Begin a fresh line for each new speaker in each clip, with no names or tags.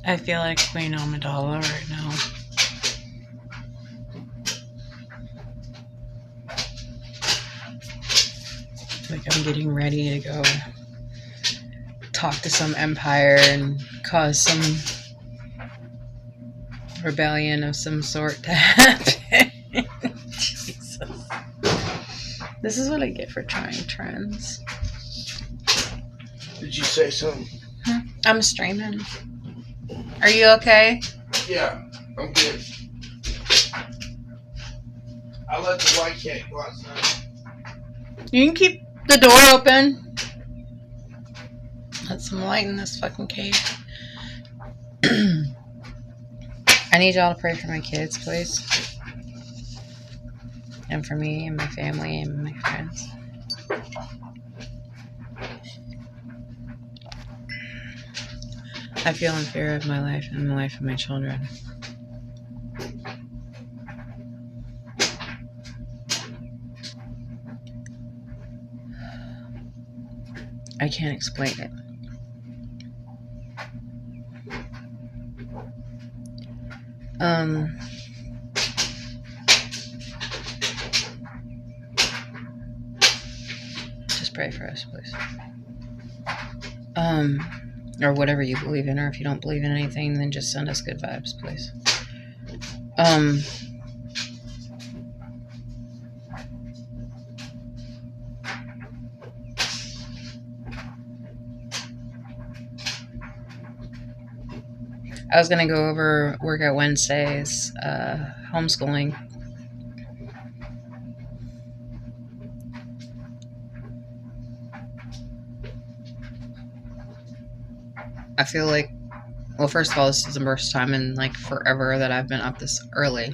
I feel like Queen Amidala right now. Like I'm getting ready to go talk to some empire and cause some rebellion of some sort to happen. Jesus. This is what I get for trying trends.
Did you say something?
I'm streaming. Are you okay?
Yeah, I'm good. I let the white cat go outside.
You can keep the door open. Let some light in this fucking cave. I need y'all to pray for my kids, please. And for me and my family and my friends. I feel in fear of my life and the life of my children. I can't explain it. Just pray for us, please. Or whatever you believe in, or if you don't believe in anything, then just send us good vibes, please. I was gonna go over Workout Wednesdays, homeschooling. I feel like, well, first of all, this is the first time in like forever that I've been up this early.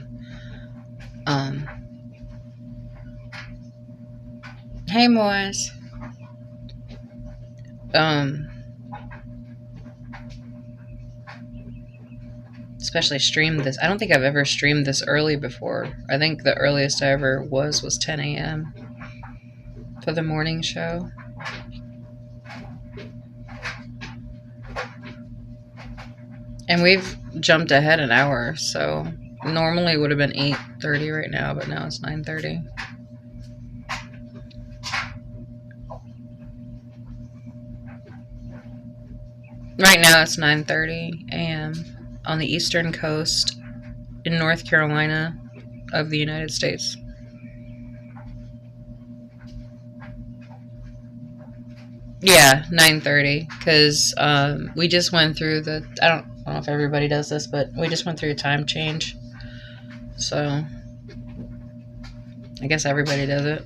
Hey, Moise. Especially streamed this. I don't think I've ever streamed this early before. I think the earliest I ever was 10 a.m. for the morning show. And we've jumped ahead an hour, so normally it would have been 8:30 right now, but now it's 9:30. Right now it's 9:30 a.m. on the eastern coast in North Carolina of the United States. Yeah, 9:30, because we just went through the, I don't know if everybody does this, but we just went through a time change. So, I guess everybody does it.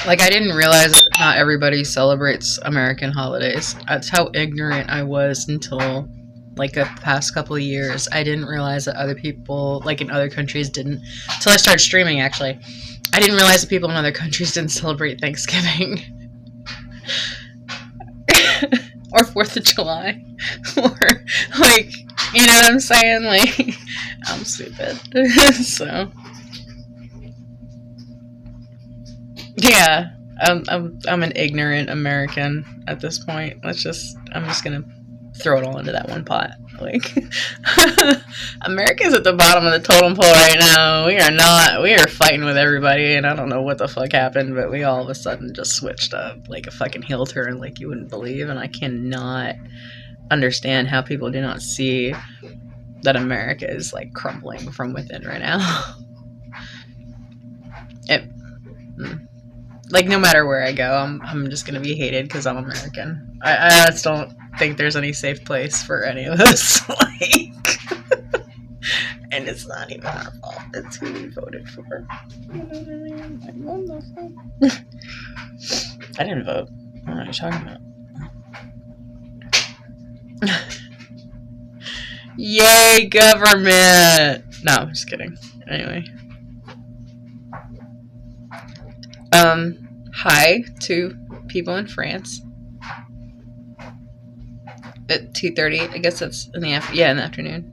Like, I didn't realize that not everybody celebrates American holidays. That's how ignorant I was until, like, the past couple of years. I didn't realize that other people, like, in other countries didn't. Until I started streaming, actually. I didn't realize that people in other countries didn't celebrate Thanksgiving. Or 4th of July. Or, like, you know what I'm saying? Like, I'm stupid. So... yeah, I'm an ignorant American at this point. I'm just gonna throw it all into that one pot. Like, America's at the bottom of the totem pole right now. We are fighting with everybody, and I don't know what the fuck happened, but we all of a sudden just switched up like a fucking heel turn like you wouldn't believe, and I cannot understand how people do not see that America is like crumbling from within right now. Like, no matter where I go, I'm just gonna be hated because I'm American. I just don't think there's any safe place for any of us. Like, and it's not even our fault. It's who we voted for. You know what I mean? I didn't vote. What are you talking about? Yay, government! No, I'm just kidding. Anyway. Hi to people in France. At 2:30, I guess that's in the afternoon.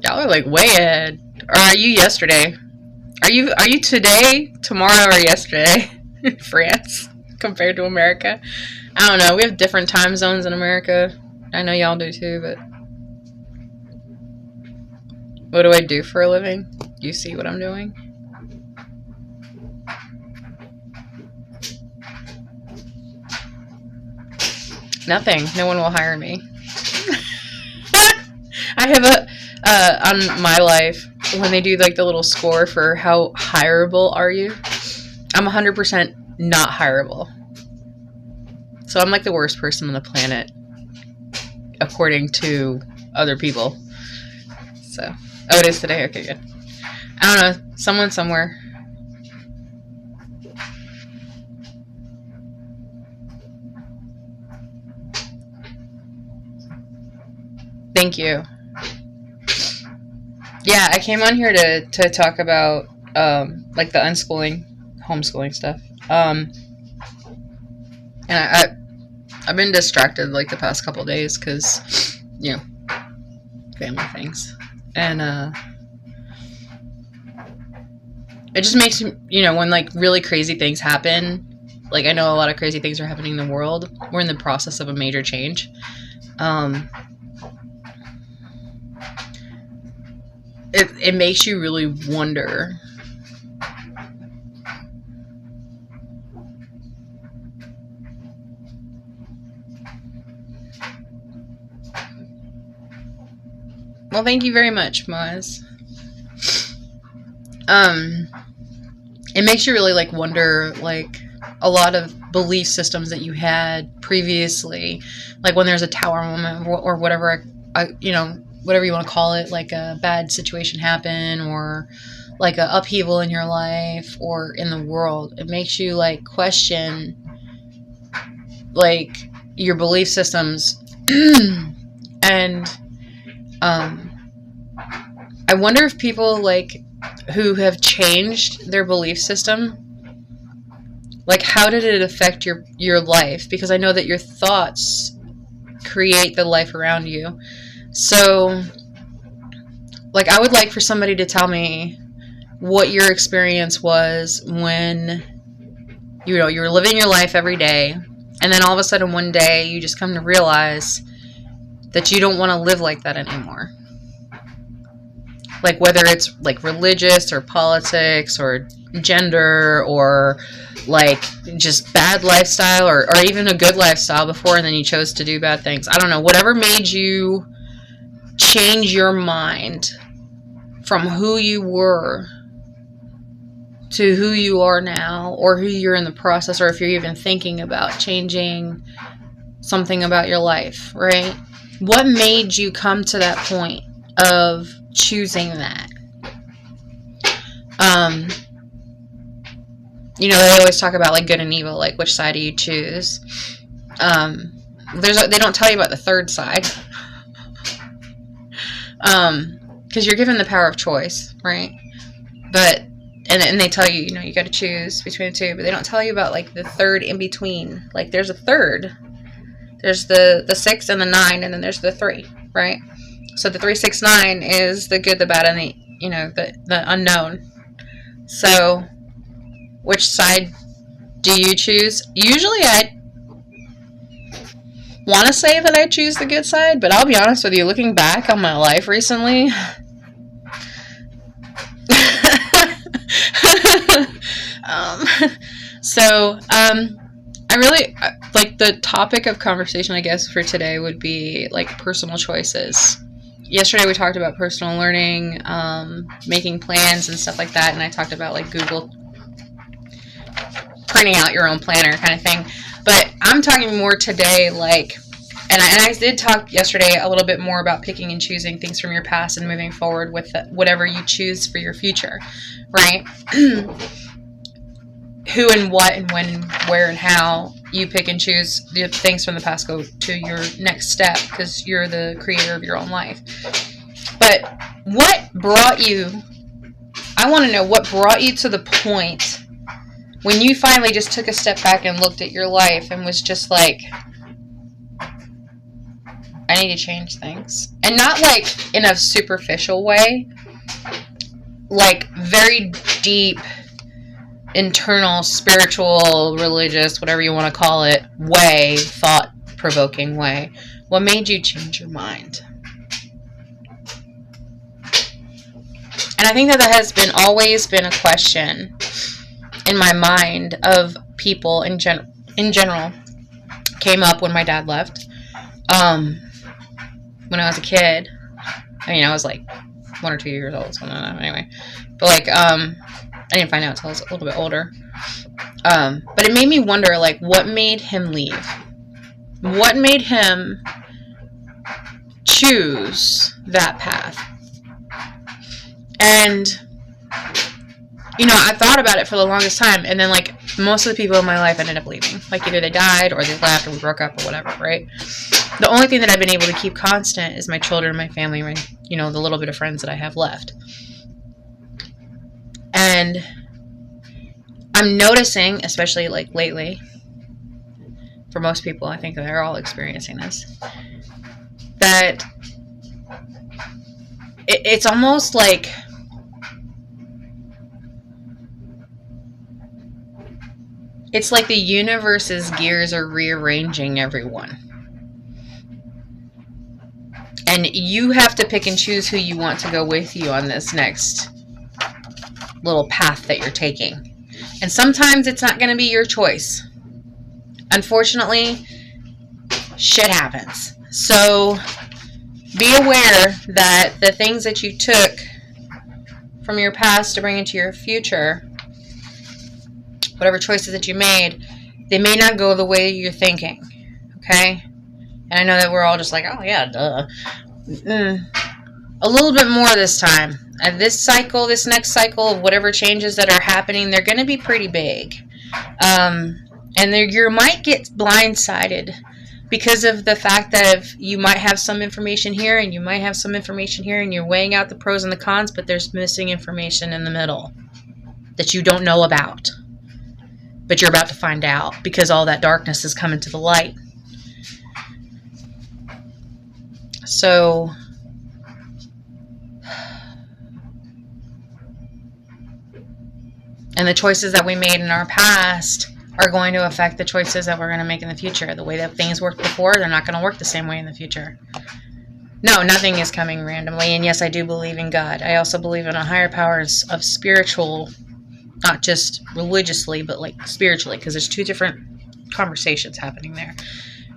Y'all are like way ahead. Or are you yesterday? Are you today, tomorrow, or yesterday in France compared to America? I don't know. We have different time zones in America. I know y'all do too, but what do I do for a living? You see what I'm doing? Nothing. No one will hire me. I have on my life, when they do like the little score for how hireable are you, I'm 100% not hireable. So I'm like the worst person on the planet, according to other people. So, oh, it is today? Okay, good. I don't know. Someone somewhere. Thank you. Yeah, I came on here to talk about like the unschooling, homeschooling stuff. And I've been distracted like the past couple days because, you know, family things. And it just makes, you know, when like really crazy things happen, like I know a lot of crazy things are happening in the world. We're in the process of a major change. It makes you really wonder. Well, thank you very much, Maz. It makes you really like wonder like a lot of belief systems that you had previously, like when there's a tower moment or whatever, you know, whatever you want to call it, like a bad situation happen or like a upheaval in your life or in the world. It makes you like question like your belief systems. And I wonder if people like who have changed their belief system, like how did it affect your life? Because I know that your thoughts create the life around you. So like I would like for somebody to tell me what your experience was when, you know, you're living your life every day and then all of a sudden one day you just come to realize that you don't want to live like that anymore. Like whether it's like religious or politics or gender or like just bad lifestyle or even a good lifestyle before and then you chose to do bad things. I don't know. Whatever made you change your mind from who you were to who you are now, or who you're in the process, or if you're even thinking about changing something about your life, right? What made you come to that point of choosing that? You know, they always talk about like good and evil, like which side do you choose? They don't tell you about the third side. Because you're given the power of choice, right? But and they tell you, you know, you got to choose between the two, but they don't tell you about like the third in between. Like there's a third. There's the 6 and the 9, and then there's the 3, right? So the 3, 6, 9 is the good, the bad, and the, you know, the unknown. So which side do you choose? Usually I want to say that I choose the good side, but I'll be honest with you, looking back on my life recently, I really, like, the topic of conversation, I guess, for today would be, like, personal choices. Yesterday we talked about personal learning, making plans and stuff like that, and I talked about, like, Google printing out your own planner kind of thing. But I'm talking more today, like, and I did talk yesterday a little bit more about picking and choosing things from your past and moving forward with whatever you choose for your future, right? Who and what and when and where and how you pick and choose the things from the past go to your next step, because you're the creator of your own life. But what brought you, I want to know what brought you to the point when you finally just took a step back and looked at your life and was just like, I need to change things. And not like in a superficial way, like, very deep, internal, spiritual, religious, whatever you want to call it, way, thought-provoking way. What made you change your mind? And I think that has always been a question in my mind of people in general. Came up when my dad left. When I was a kid. I mean, I was like 1 or 2 years old, so anyway. But like, I didn't find out until I was a little bit older. But it made me wonder, like, what made him leave? What made him choose that path? And, you know, I thought about it for the longest time, and then, like, most of the people in my life ended up leaving. Like, either they died, or they left, or we broke up, or whatever, right? The only thing that I've been able to keep constant is my children, my family, my, you know, the little bit of friends that I have left. And I'm noticing, especially, like, lately, for most people, I think they're all experiencing this, that it's almost like it's like the universe's gears are rearranging everyone. And you have to pick and choose who you want to go with you on this next little path that you're taking. And sometimes it's not going to be your choice. Unfortunately, shit happens. So be aware that the things that you took from your past to bring into your future, whatever choices that you made, they may not go the way you're thinking. Okay? And I know that we're all just like, oh yeah, duh. A little bit more this time. This cycle, this next cycle of whatever changes that are happening, they're going to be pretty big. And you might get blindsided because of the fact that you might have some information here and you might have some information here, and you're weighing out the pros and the cons, but there's missing information in the middle that you don't know about. But you're about to find out because all that darkness is coming to the light. So, and the choices that we made in our past are going to affect the choices that we're going to make in the future. The way that things worked before, they're not going to work the same way in the future. No, nothing is coming randomly. And yes, I do believe in God. I also believe in a higher powers of spiritual, not just religiously, but like spiritually, because there's two different conversations happening there.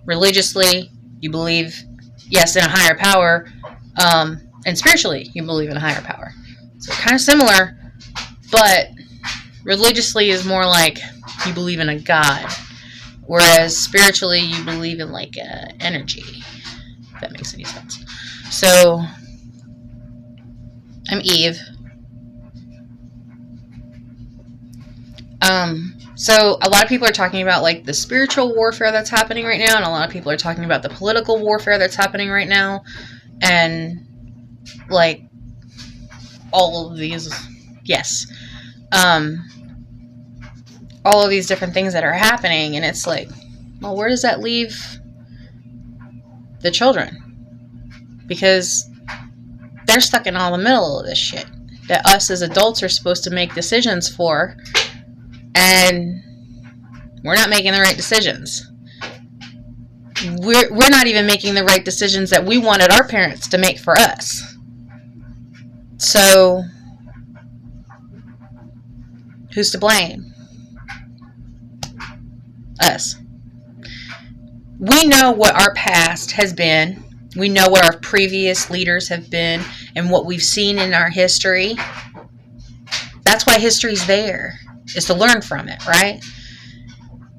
Religiously, you believe, yes, in a higher power, and spiritually, you believe in a higher power. So kind of similar, but religiously is more like you believe in a God, whereas spiritually you believe in like energy, if that makes any sense. So I'm Eve. So a lot of people are talking about like the spiritual warfare that's happening right now, and a lot of people are talking about the political warfare that's happening right now, and like all of these, yes, all of these different things that are happening, and it's like, well, where does that leave the children? Because they're stuck in all the middle of this shit that us as adults are supposed to make decisions for, and we're not making the right decisions. We're not even making the right decisions that we wanted our parents to make for us. So, who's to blame? Us. We know what our past has been. We know what our previous leaders have been and what we've seen in our history. That's why history's there, is to learn from it, right?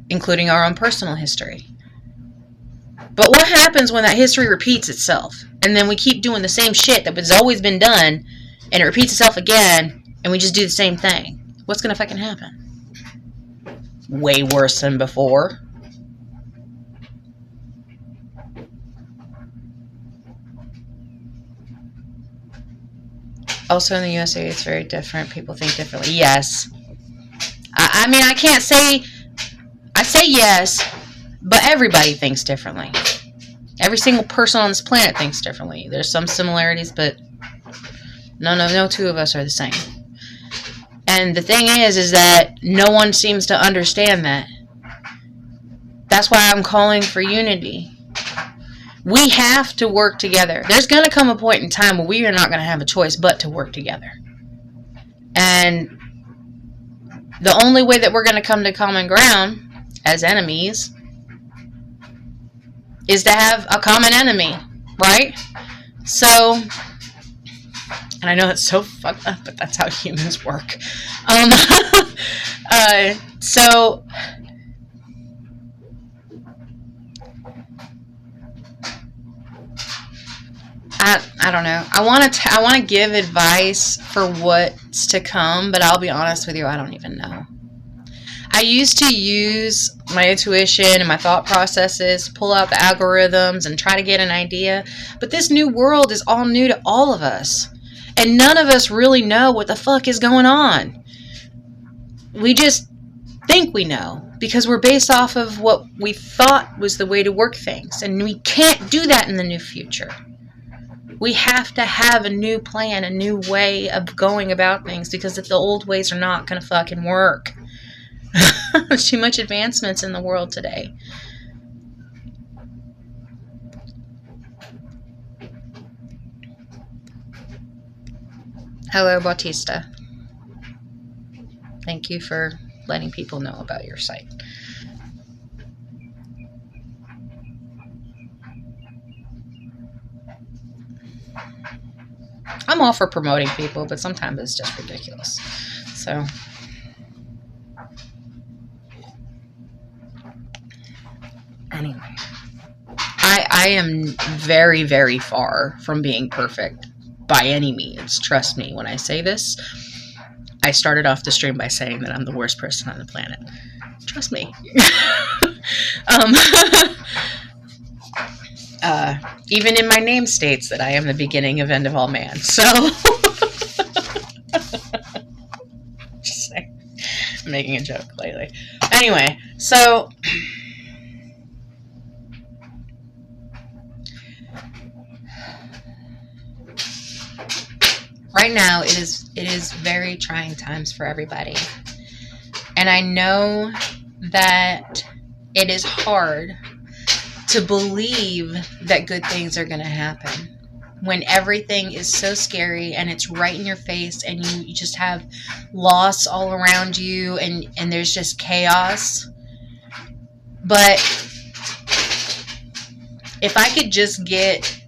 Including our own personal history. But what happens when that history repeats itself? And then we keep doing the same shit that has always been done, and it repeats itself again, and we just do the same thing. What's going to fucking happen? Way worse than before. Also in the USA, it's very different. People think differently. Yes. I mean, I can't say... I say yes, but everybody thinks differently. Every single person on this planet thinks differently. There's some similarities, but no two of us are the same. And the thing is that no one seems to understand that. That's why I'm calling for unity. We have to work together. There's going to come a point in time where we are not going to have a choice but to work together. And the only way that we're going to come to common ground as enemies is to have a common enemy, right? So, and I know that's so fucked up, but that's how humans work. So I don't know. I want to give advice for what's to come, but I'll be honest with you, I don't even know. I used to use my intuition and my thought processes, pull out the algorithms and try to get an idea, but this new world is all new to all of us, and none of us really know what the fuck is going on. We just think we know because we're based off of what we thought was the way to work things, and we can't do that in the new future. We have to have a new plan, a new way of going about things, because if the old ways are not going to fucking work. There's too much advancements in the world today. Hello, Bautista. Thank you for letting people know about your site. I'm all for promoting people, but sometimes it's just ridiculous. So, anyway, I am very, very far from being perfect by any means. Trust me when I say this. I started off the stream by saying that I'm the worst person on the planet. Trust me. Even in my name states that I am the beginning of end of all man. So, just saying. I'm making a joke lately. Anyway, so right now it is very trying times for everybody. And I know that it is hard to believe that good things are going to happen when everything is so scary and it's right in your face, and you just have loss all around you, and there's just chaos. But if I could just get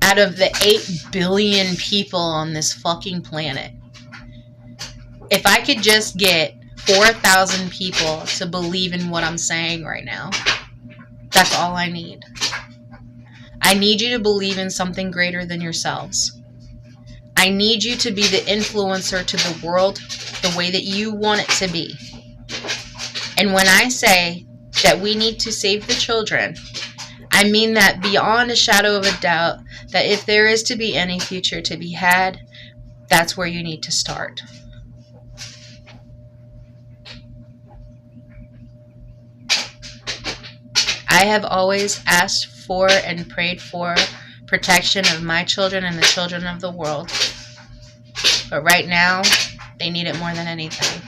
out of the 8 billion people on this fucking planet, if I could just get 4,000 people to believe in what I'm saying right now, that's all I need. I need you to believe in something greater than yourselves. I need you to be the influencer to the world the way that you want it to be. And when I say that we need to save the children, I mean that beyond a shadow of a doubt, that if there is to be any future to be had, that's where you need to start. I have always asked for and prayed for protection of my children and the children of the world. But right now, they need it more than anything.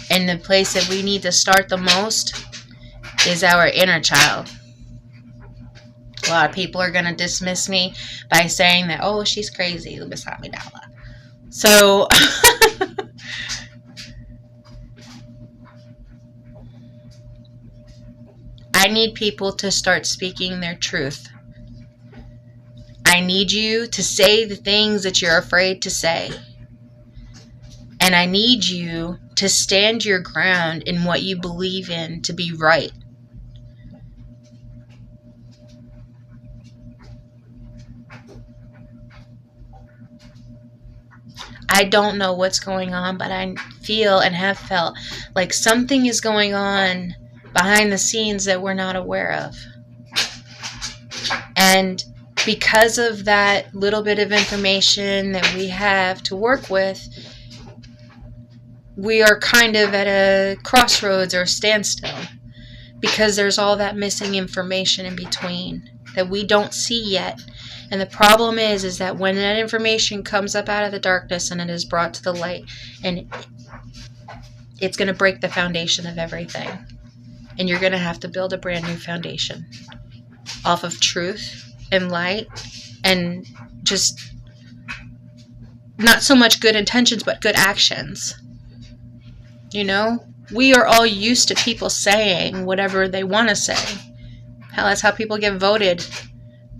And the place that we need to start the most is our inner child. A lot of people are going to dismiss me by saying that, oh, she's crazy. So, I need people to start speaking their truth. I need you to say the things that you're afraid to say. And I need you to stand your ground in what you believe in to be right. I don't know what's going on, but I feel and have felt like something is going on behind the scenes that we're not aware of. And because of that little bit of information that we have to work with, we are kind of at a crossroads or a standstill, because there's all that missing information in between.
that we don't see yet. And the problem is that when that information comes up out of the darkness and it is brought to the light, and it's going to break the foundation of everything. And you're going to have to build a brand new foundation off of truth and light and just not so much good intentions, but good actions. You know, we are all used to people saying whatever they want to say. Hell, that's how people get voted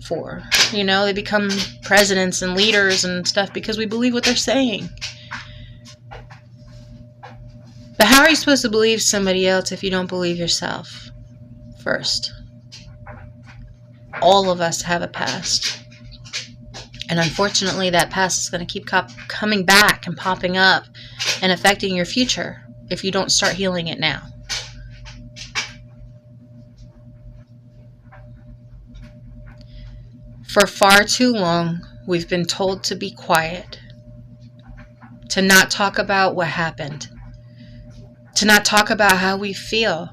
for. You know, they become presidents and leaders and stuff because we believe what they're saying. But how are you supposed to believe somebody else if you don't believe yourself first? All of us have a past. And unfortunately, that past is going to keep coming back and popping up and affecting your future if you don't start healing it now. For far too long, we've been told to be quiet, to not talk about what happened, to not talk about how we feel.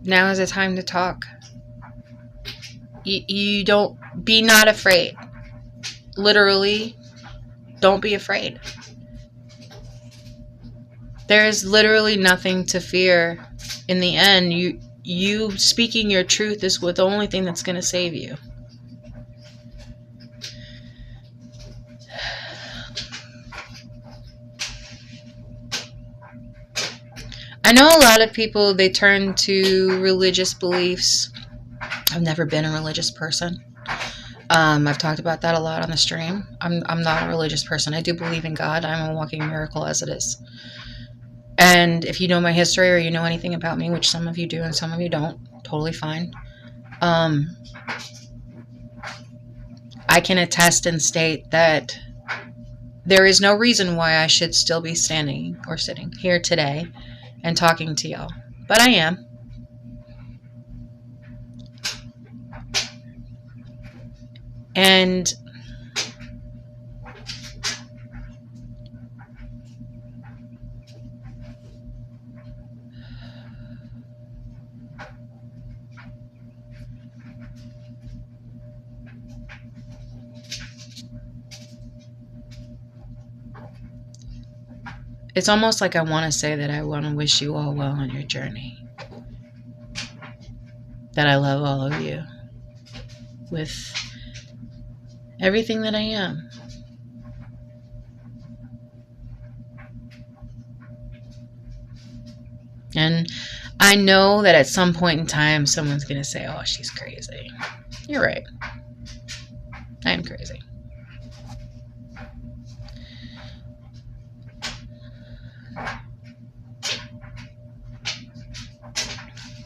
Now is the time to talk. You don't, be not afraid. Literally, don't be afraid. There is literally nothing to fear. In the end, you speaking your truth is the only thing that's going to save you. I know a lot of people, they turn to religious beliefs. I've never been a religious person. I've talked about that a lot on the stream. I'm not a religious person. I do believe in God. I'm a walking miracle as it is. And if you know my history or you know anything about me, which some of you do and some of you don't, totally fine. I can attest and state that there is no reason why I should still be standing or sitting here today and talking to y'all. But I am. And it's almost like I want to say that I want to wish you all well on your journey. That I love all of you with everything that I am. And I know that at some point in time, someone's going to say, oh, she's crazy. You're right. I am crazy.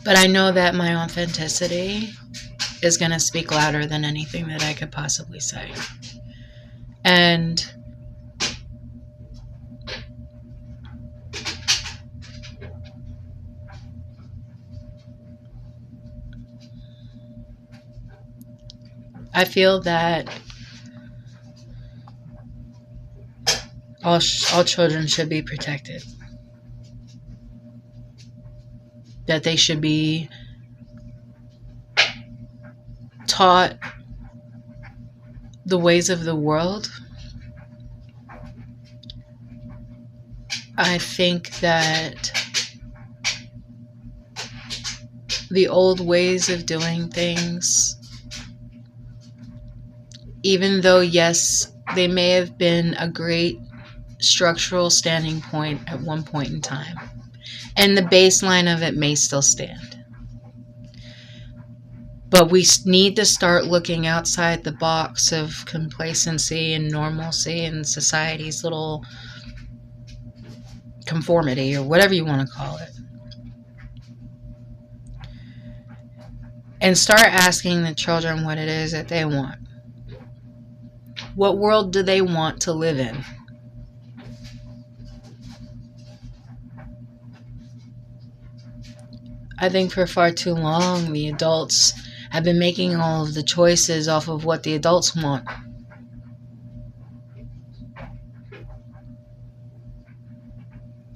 But I know that my authenticity is going to speak louder than anything that I could possibly say. And I feel that all children should be protected. That they should be taught the ways of the world. I think that the old ways of doing things, even though, yes, they may have been a great structural standing point at one point in time, and the baseline of it may still stand. But we need to start looking outside the box of complacency and normalcy and society's little conformity, or whatever you want to call it. And start asking the children what it is that they want. What world do they want to live in? I think for far too long, the adults have been making all of the choices off of what the adults want.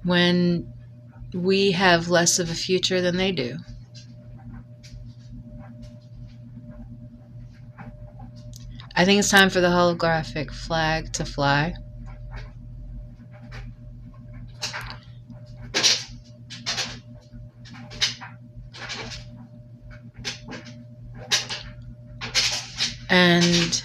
When we have less of a future than they do. I think it's time for the holographic flag to fly. And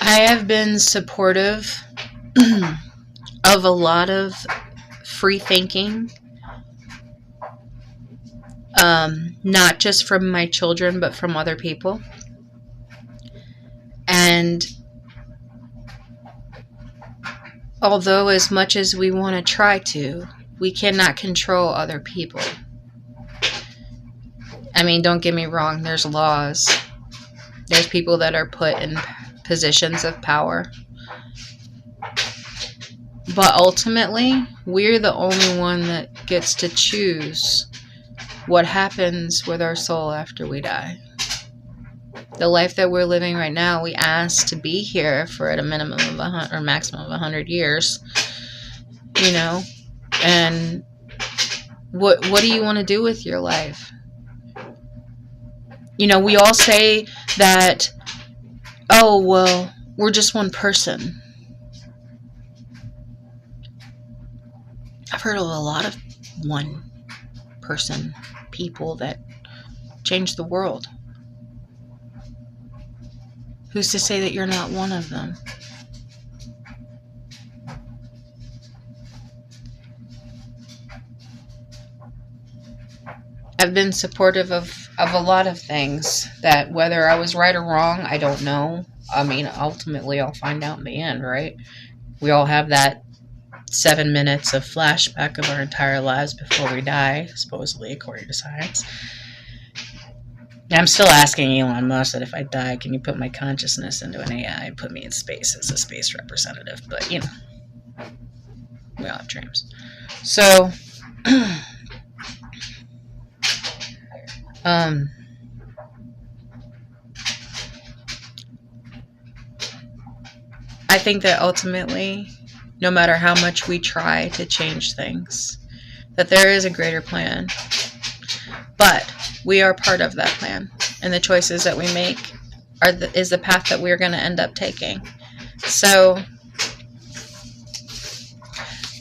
I have been supportive of a lot of free thinking, not just from my children, but from other people. And although as much as we want to try to, we cannot control other people. I mean, don't get me wrong, there's laws. There's people that are put in positions of power. But ultimately, we're the only one that gets to choose what happens with our soul after we die. The life that we're living right now, we asked to be here for at a minimum of 100 or maximum of 100 years. You know, and what do you want to do with your life? You know, we all say that, oh, well, we're just one person. I've heard of a lot of one person people that change the world. Who's to say that you're not one of them? I've been supportive of a lot of things that whether I was right or wrong, I don't know. I mean, ultimately I'll find out in the end, right? We all have that 7 minutes of flashback of our entire lives before we die, supposedly, according to science. I'm still asking Elon Musk that if I die, can you put my consciousness into an AI and put me in space as a space representative? But, you know, we all have dreams. So, I think that ultimately, no matter how much we try to change things, that there is a greater plan. But we are part of that plan, and the choices that we make is the path that we're going to end up taking. So,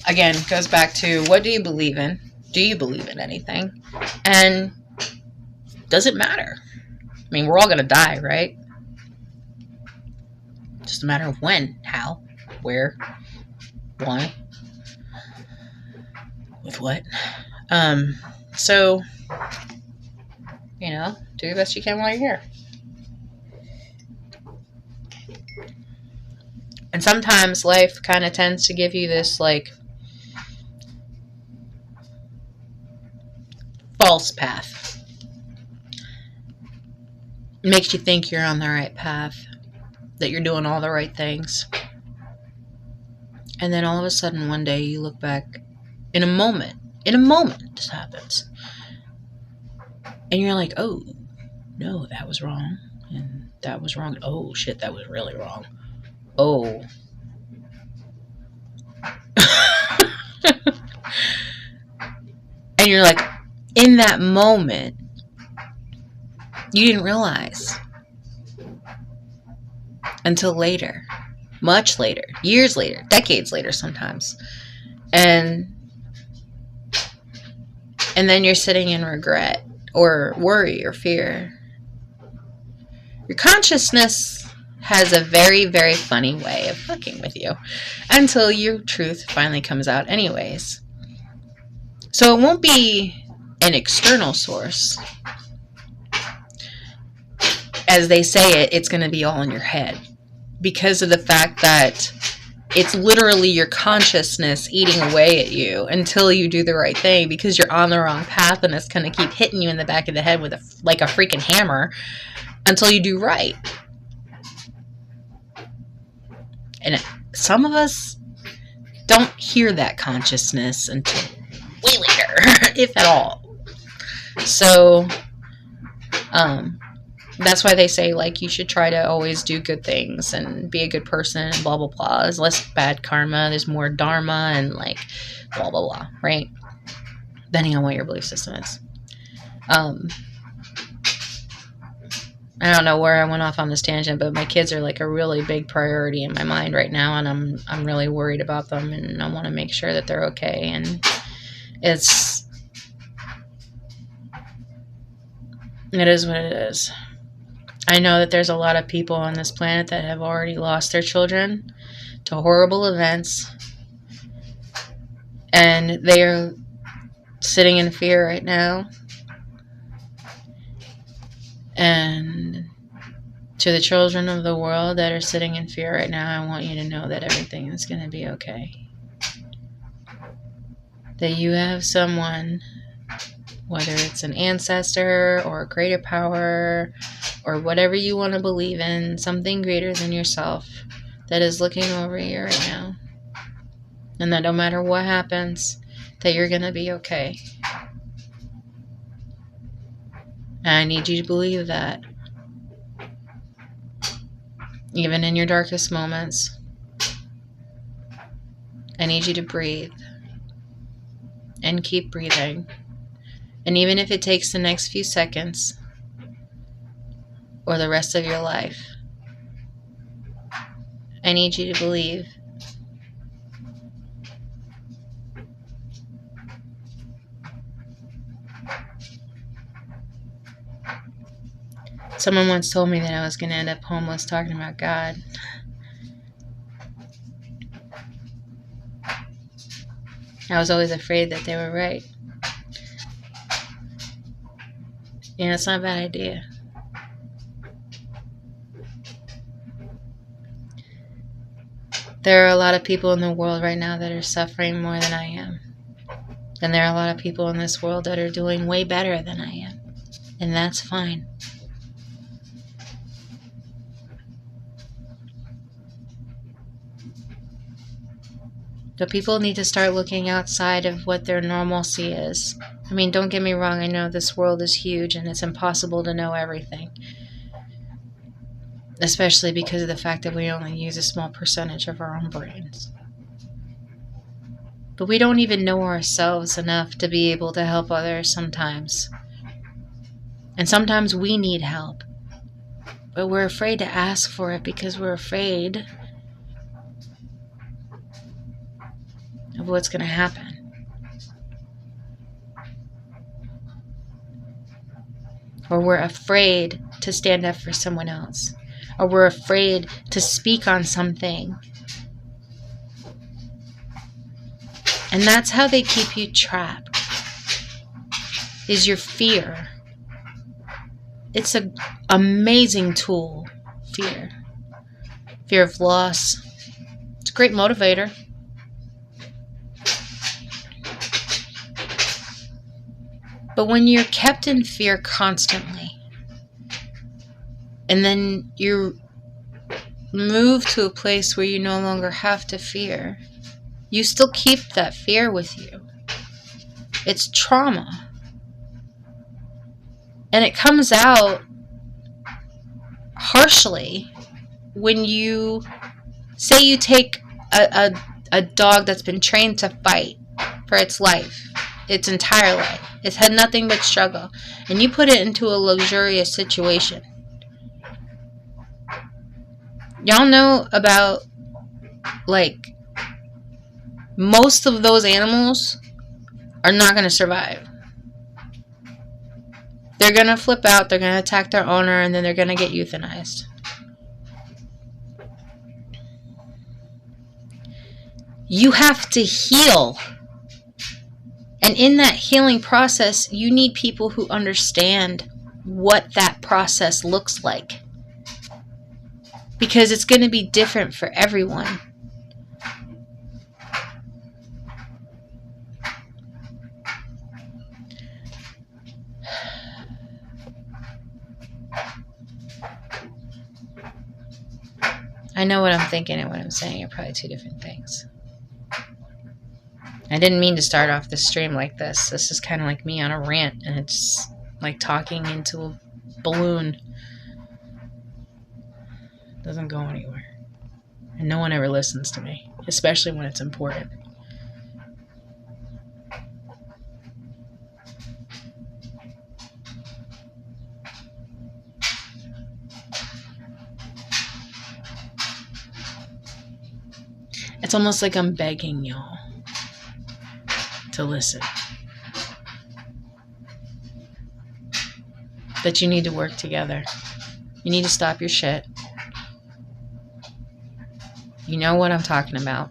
again, it goes back to, what do you believe in? Do you believe in anything? And does it matter? I mean, we're all going to die, right? Just a matter of when, how, where, why, with what. So, you know, do the best you can while you're here. And sometimes life kind of tends to give you this, like, false path. It makes you think you're on the right path, that you're doing all the right things. And then all of a sudden, one day, you look back in a moment, this happens. And you're like, oh, no, that was wrong. And that was wrong. Oh, shit, that was really wrong. Oh. And you're like, in that moment, you didn't realize. Until later. Much later. Years later. Decades later sometimes. And then you're sitting in regret. Or worry or fear. Your consciousness has a very, very funny way of fucking with you. Until your truth finally comes out anyways. So it won't be an external source. As they say it's going to be all in your head. Because of the fact that it's literally your consciousness eating away at you until you do the right thing, because you're on the wrong path, and it's going to keep hitting you in the back of the head with like a freaking hammer until you do right. And some of us don't hear that consciousness until way later, if at all. So, that's why they say, like, you should try to always do good things and be a good person and blah, blah, blah. There's less bad karma. There's more dharma and, like, blah, blah, blah, right? Depending on what your belief system is. I don't know where I went off on this tangent, but my kids are, like, a really big priority in my mind right now, and I'm really worried about them, and I want to make sure that they're okay. And it is what it is. I know that there's a lot of people on this planet that have already lost their children to horrible events, and they are sitting in fear right now. And to the children of the world that are sitting in fear right now, I want you to know that everything is going to be okay. That you have someone, whether it's an ancestor or a greater power or whatever you want to believe in, something greater than yourself that is looking over you right now. And that no matter what happens, that you're going to be okay. And I need you to believe that. Even in your darkest moments. I need you to breathe. And keep breathing. And even if it takes the next few seconds or the rest of your life, I need you to believe. Someone once told me that I was going to end up homeless talking about God. I was always afraid that they were right. You know, it's not a bad idea. There are a lot of people in the world right now that are suffering more than I am. And there are a lot of people in this world that are doing way better than I am. And that's fine. But people need to start looking outside of what their normalcy is. I mean, don't get me wrong, I know this world is huge and it's impossible to know everything. Especially because of the fact that we only use a small percentage of our own brains. But we don't even know ourselves enough to be able to help others sometimes. And sometimes we need help. But we're afraid to ask for it because we're afraid of what's going to happen. Or we're afraid to stand up for someone else. Or we're afraid to speak on something. And that's how they keep you trapped. Is your fear. It's an amazing tool, fear. Fear of loss. It's a great motivator. But when you're kept in fear constantly, and then you move to a place where you no longer have to fear, you still keep that fear with you. It's trauma. And it comes out harshly when you, say you take a dog that's been trained to fight for its life, its entire life. It's had nothing but struggle. And you put it into a luxurious situation. Y'all know about, like, most of those animals are not going to survive. They're going to flip out, they're going to attack their owner, and then they're going to get euthanized. You have to heal. And in that healing process, you need people who understand what that process looks like. Because it's going to be different for everyone. I know what I'm thinking and what I'm saying are probably two different things. I didn't mean to start off the stream like this. This is kind of like me on a rant, and it's
like talking into a balloon. Doesn't go anywhere. And no one ever listens to me, especially when it's important. It's almost like I'm begging y'all to listen. That you need to work together. You need to stop your shit. You know what I'm talking about.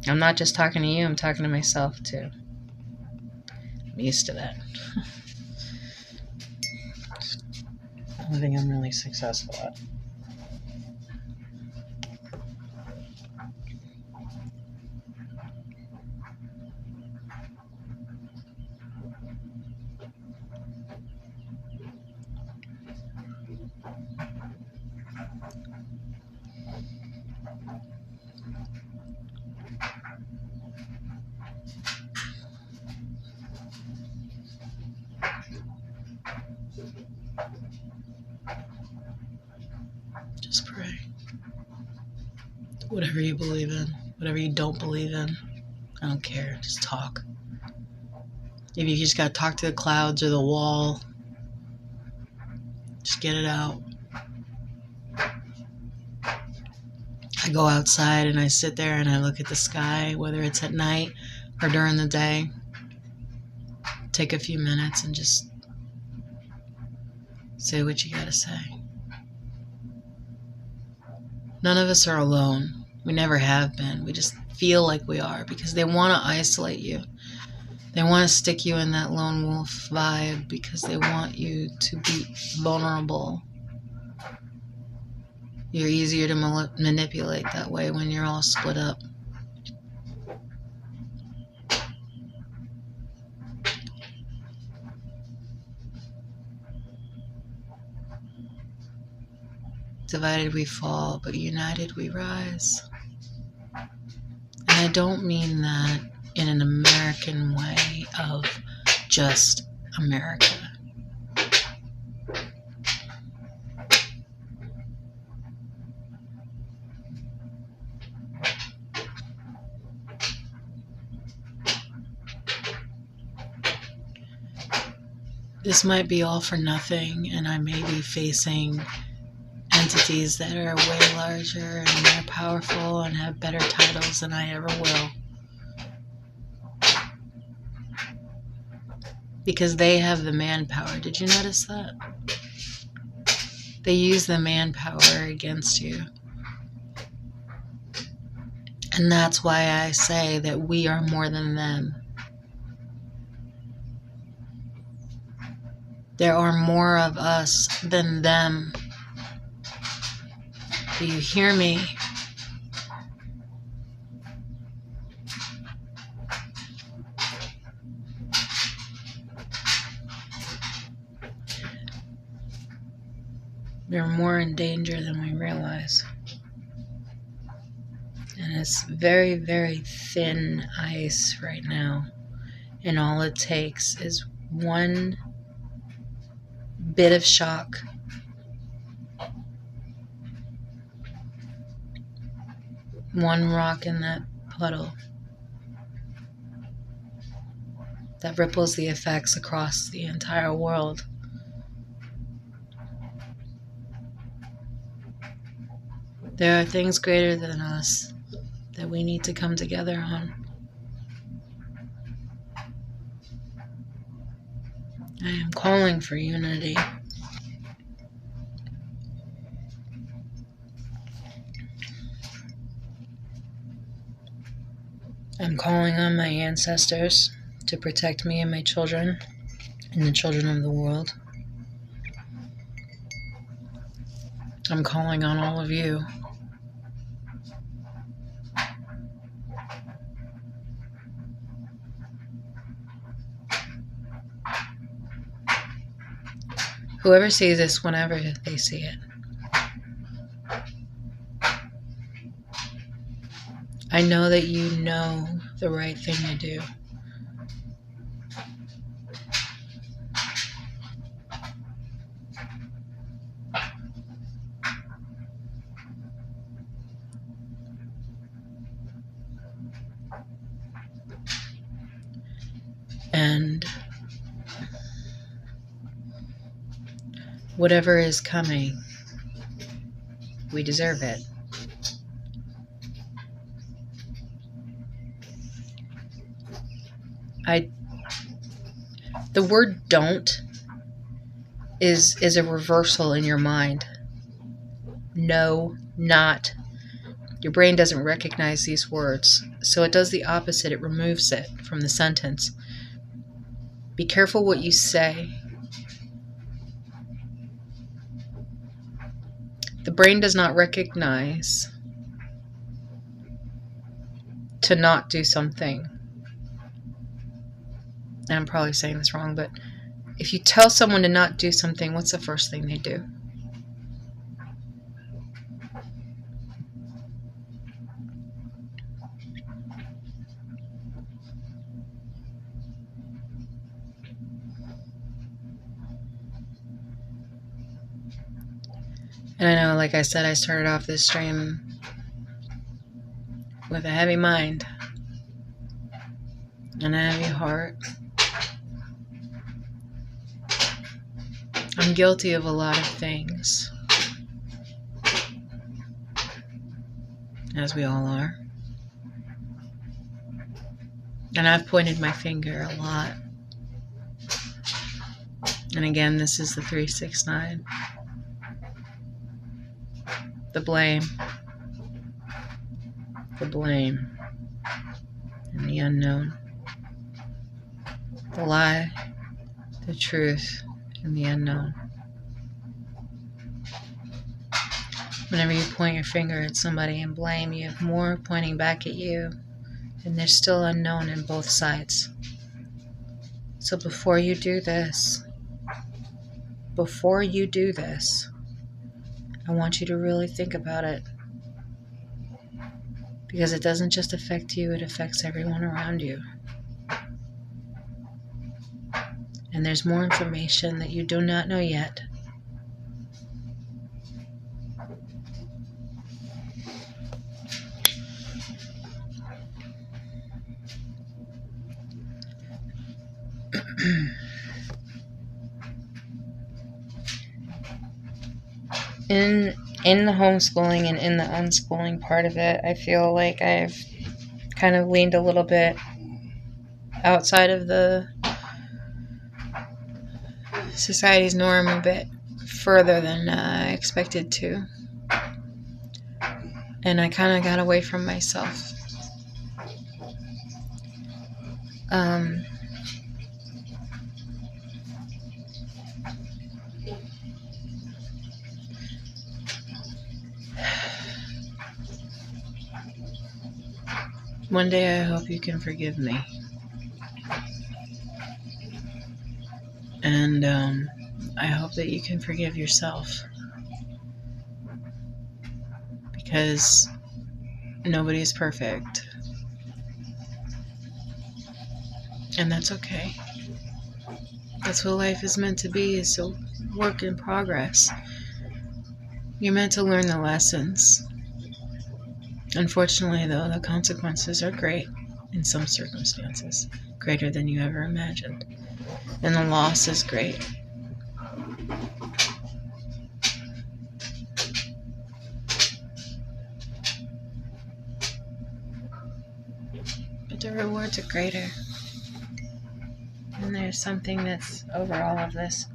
I'm not just talking to you, I'm talking to myself too. I'm used to that. I don't think I'm really successful at. Just pray. Whatever you believe in, whatever you don't believe in, I don't care. Just talk. If you just gotta talk to the clouds or the wall, just get it out. I go outside and I sit there and I look at the sky, whether it's at night or during the day. Take a few minutes and just say what you gotta say. None of us are alone. We never have been. We just feel like we are because they want to isolate you. They want to stick you in that lone wolf vibe because they want you to be vulnerable. You're easier to manipulate that way when you're all split up. Divided we fall, but united we rise. And I don't mean that in an American way of just America. This might be all for nothing, and I may be facing entities that are way larger and more powerful and have better titles than I ever will. Because they have the manpower. Did you notice that? They use the manpower against you. And that's why I say that we are more than them. There are more of us than them. Do you hear me? We're more in danger than we realize. And it's very, very thin ice right now. And all it takes is one bit of shock. One rock in that puddle that ripples the effects across the entire world. There are things greater than us that we need to come together on. I am calling for unity. I'm calling on my ancestors to protect me and my children and the children of the world. I'm calling on all of you. Whoever sees this, whenever they see it.
I know that you know the right thing to do. And whatever is coming, we deserve it. The word don't is a reversal in your mind. No, not. Your brain doesn't recognize these words, so it does the opposite. It removes it from the sentence. Be careful what you say. The brain does not recognize to not do something. And I'm probably saying this wrong, but if you tell someone to not do something, what's the first thing they do? And I know, like I said, I started off this stream with a heavy mind and a heavy heart. I'm guilty of a lot of things, as we all are. And I've pointed my finger a lot. And again, this is the 369. The blame. The blame. And the unknown. The lie. The truth. And the unknown. Whenever you point your finger at somebody and blame, you have more pointing back at you. And there's still unknown in both sides. So before you do this, I want you to really think about it. Because it doesn't just affect you, it affects everyone around you. And there's more information that you do not know yet. In the homeschooling and in the unschooling part of it, I feel like I've kind of leaned a little bit outside of the society's norm a bit further than I expected to. And I kind of got away from myself. One day I hope you can forgive me. And I hope that you can forgive yourself. Because nobody is perfect. And that's okay. That's what life is meant to be, is a work in progress. You're meant to learn the lessons. Unfortunately, though, the consequences are great in some circumstances, greater than you ever imagined. And the loss is great. But the rewards are greater. And there's something that's over all of this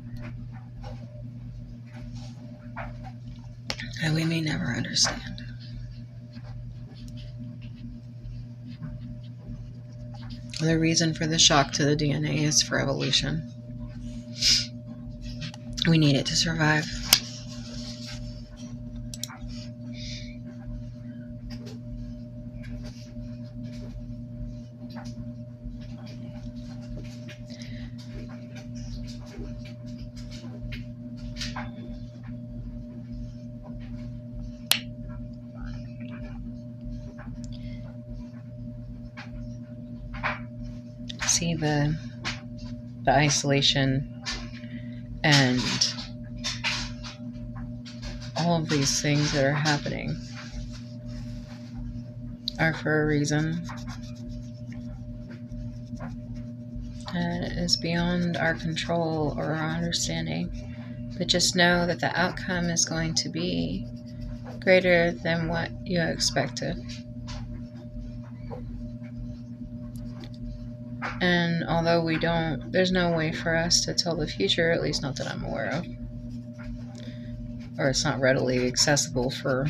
that we may never understand. The reason for the shock to the DNA is for evolution. We need it to survive.
see the isolation and all of these things that are happening are for a reason. And it is beyond our control or our understanding. But just know that the outcome is going to be greater than what you expected. And although there's no way for us to tell the future, at least not that I'm aware of. Or it's not readily accessible for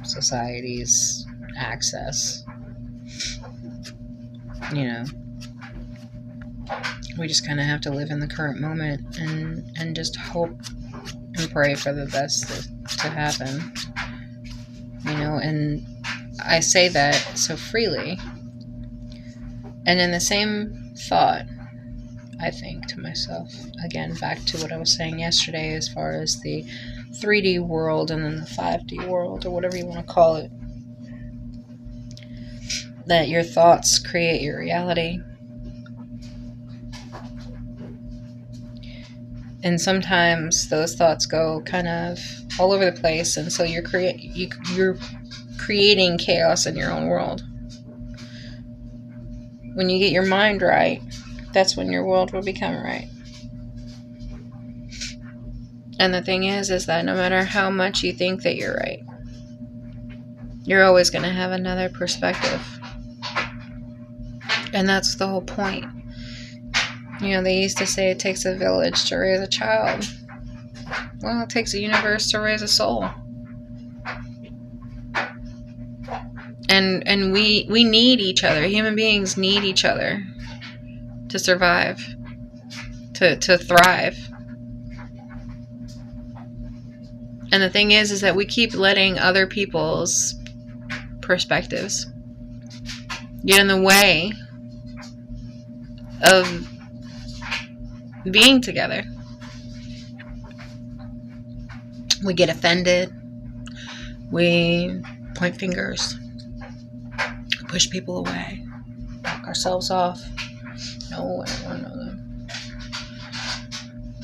society's access. We just kind of have to live in the current moment and just hope and pray for the best to happen. And I say that so freely. And in the same thought, I think to myself, again, back to what I was saying yesterday as far as the 3D world and then the 5D world, or whatever you want to call it, that your thoughts create your reality. And sometimes those thoughts go kind of all over the place, and so you're creating chaos in your own world. When you get your mind right, that's when your world will become right. And the thing is that no matter how much you think that you're right, you're always going to have another perspective. And that's the whole point. They used to say it takes a village to raise a child. Well, it takes a universe to raise a soul. And we need each other. Human beings need each other to survive, to thrive. And the thing is that we keep letting other people's perspectives get in the way of being together. We get offended. We point fingers. Push people away. Knock ourselves off. No, I don't want to know them.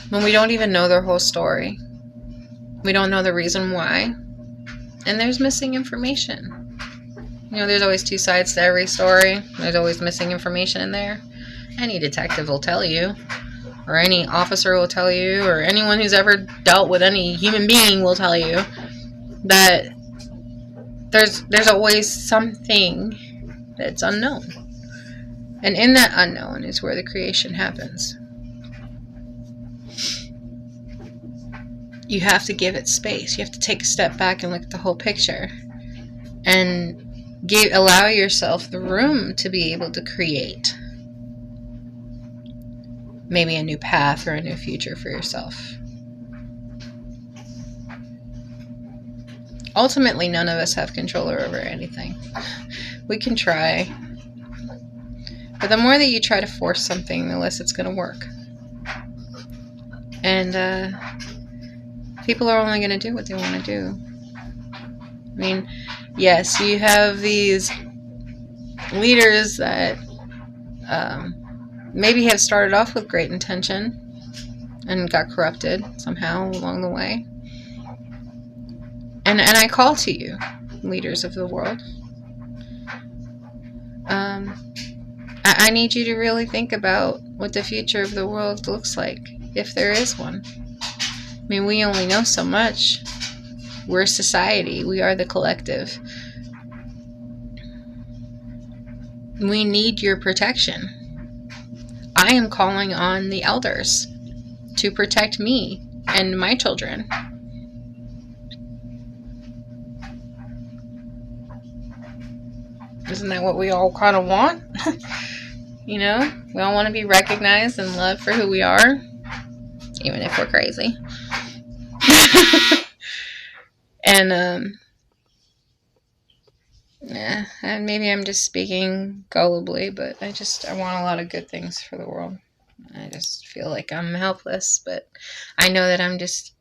When we don't even know their whole story. We don't know the reason why. And there's missing information. There's always two sides to every story. There's always missing information in there. Any detective will tell you. Or any officer will tell you. Or anyone who's ever dealt with any human being will tell you. That there's always something that's unknown. And in that unknown is where the creation happens. You have to give it space. You have to take a step back and look at the whole picture. And allow yourself the room to be able to create maybe a new path or a new future for yourself. Ultimately, none of us have control over anything. We can try. But the more that you try to force something, the less it's going to work. And people are only going to do what they want to do. I mean, yes, you have these leaders that maybe have started off with great intention and got corrupted somehow along the way. And I call to you, leaders of the world. I need you to really think about what the future of the world looks like, if there is one. I mean, we only know so much. We're society. We are the collective. We need your protection. I am calling on the elders to protect me and my children. Isn't that what we all kind of want? We all want to be recognized and loved for who we are, even if we're crazy. And and maybe I'm just speaking gullibly, but I want a lot of good things for the world. I just feel like I'm helpless, but I know that I'm just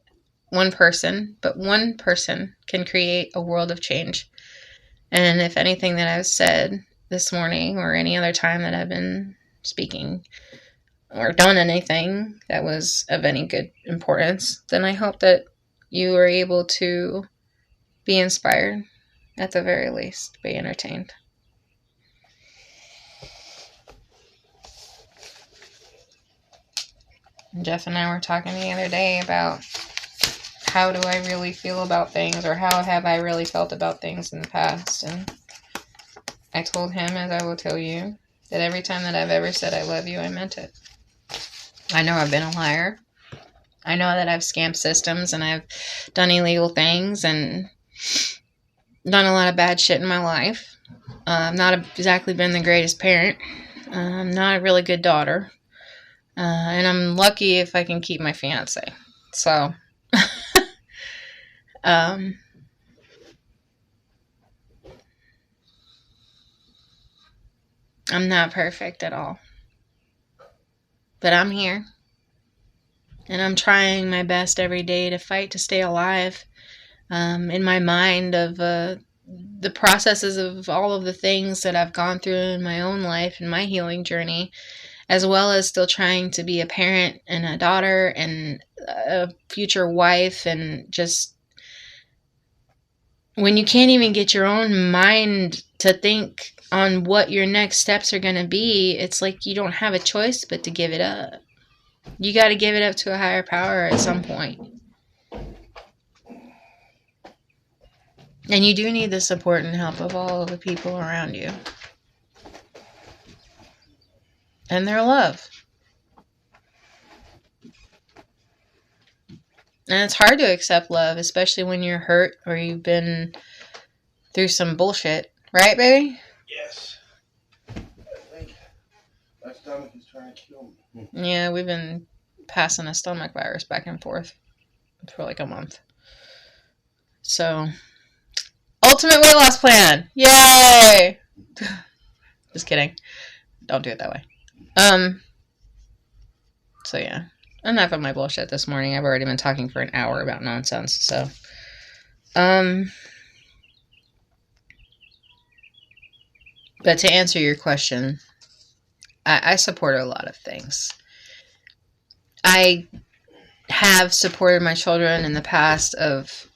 one person, but one person can create a world of change. And if anything that I've said this morning or any other time that I've been
speaking or done anything that was of any good importance, then I hope that you were able to be inspired, at the very least, be entertained. Jeff and I were talking the other day about how do I really feel about things, or how have I really felt about things in the past. And I told him, as I will tell you, that every time that I've ever said I love you, I meant it. I know I've been a liar. I know that I've scammed systems and I've done illegal things and done a lot of bad shit in my life. I've not exactly been the greatest parent. I'm not a really good daughter. And I'm lucky if I can keep my fiance. So, I'm not perfect at all. But I'm here. And I'm trying my best every day to fight to stay alive. In my mind of the processes of all of the things that I've gone through in my own life and my healing journey, as well as still trying to be a parent and a daughter and a future wife. And just when you can't even get your own mind to think on what your next steps are going to be, it's like you don't have a choice but to give it up. You got to give it up to a higher power at some point. And you do need the support and help of all of the people around you. And their love. And it's hard to accept love, especially when you're hurt or you've been through some bullshit. Right, baby?
Yes. I think my stomach is trying to kill me.
Yeah, we've been passing a stomach virus back and forth for like a month. So, ultimate weight loss plan. Yay! Just kidding. Don't do it that way. So yeah. Enough of my bullshit this morning. I've already been talking for an hour about nonsense, so. But to answer your question, I support a lot of things. I have supported my children in the past of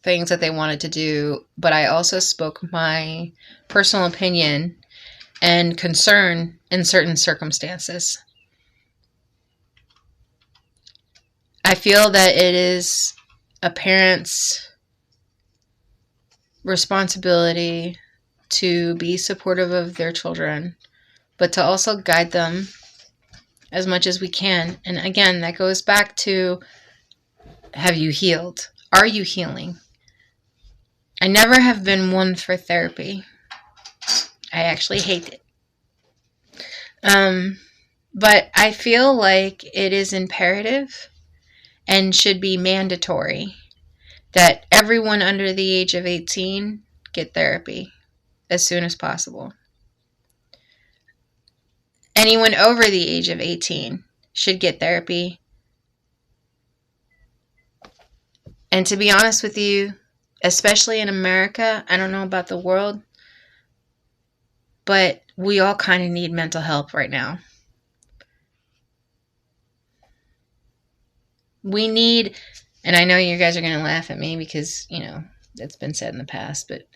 things that they wanted to do, but I also spoke my personal opinion and concern in certain circumstances. I feel that it is a parent's responsibility to be supportive of their children, but to also guide them as much as we can. And again, that goes back to, have you healed? Are you healing? I never have been one for therapy. I actually hate it. But I feel like it is imperative and should be mandatory that everyone under the age of 18 get therapy as soon as possible. Anyone over the age of 18 should get therapy. And to be honest with you, especially in America, I don't know about the world, but we all kind of need mental help right now. We need, and I know you guys are going to laugh at me because, you know, it's been said in the past, but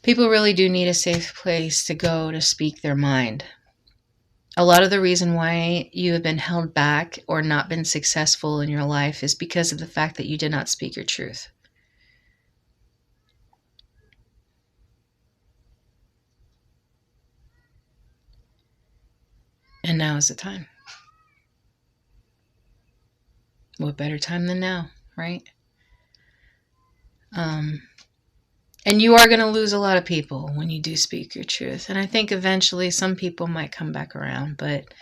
people really do need a safe place to go to speak their mind. A lot of the reason why you have been held back or not been successful in your life is because of the fact that you did not speak your truth. And now is the time. What better time than now, right? And you are going to lose a lot of people when you do speak your truth. And I think eventually some people might come back around, but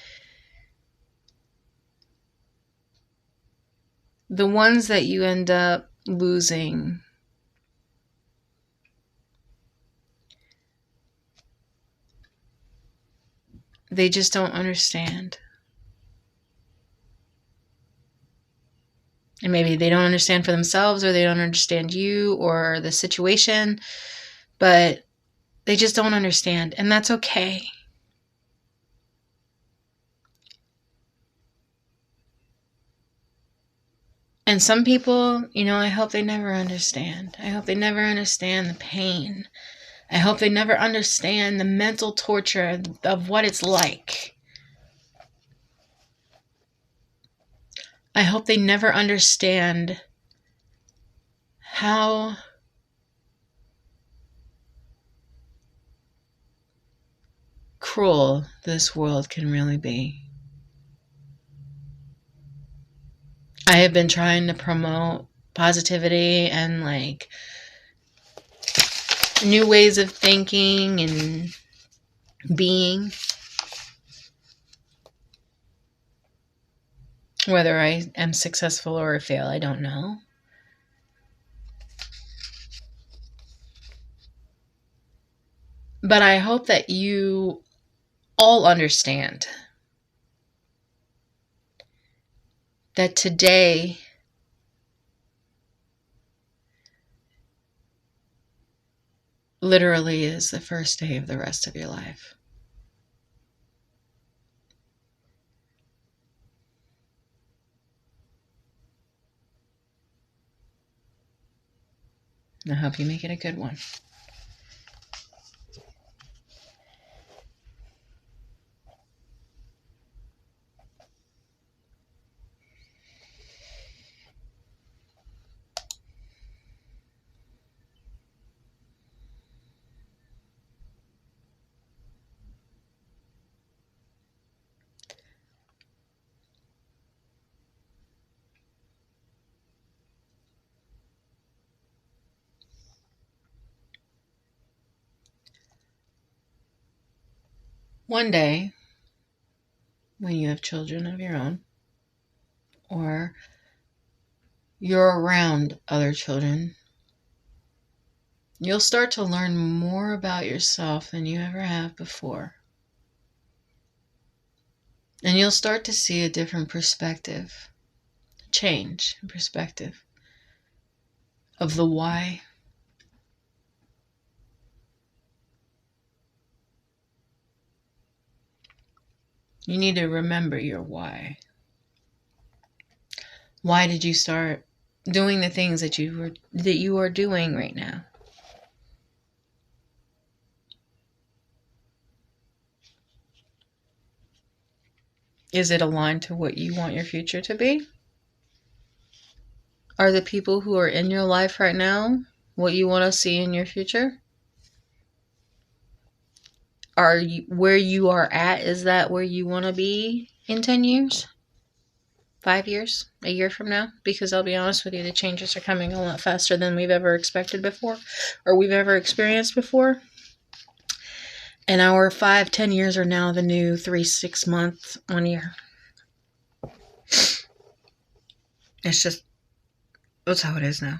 the ones that you end up losing, they just don't understand. And maybe they don't understand for themselves, or they don't understand you or the situation, but they just don't understand. And that's okay. And some people, I hope they never understand. I hope they never understand the pain. I hope they never understand the mental torture of what it's like. I hope they never understand how cruel this world can really be. I have been trying to promote positivity and new ways of thinking and being. Whether I am successful or a fail, I don't know. But I hope that you all understand that today literally is the first day of the rest of your life. I hope you make it a good one. One day, when you have children of your own, or you're around other children, you'll start to learn more about yourself than you ever have before. And you'll start to see a different perspective, change in perspective of the why. You need to remember your why. Why did you start doing the things that you are doing right now? Is it aligned to what you want your future to be? Are the people who are in your life right now what you want to see in your future? Are you where you are at? Is that where you want to be in 10 years? 5 years? A year from now? Because I'll be honest with you, the changes are coming a lot faster than we've ever expected before, or we've ever experienced before. And our 5-10 years are now the new 3-6 months, 1 year. It's just, that's how it is now.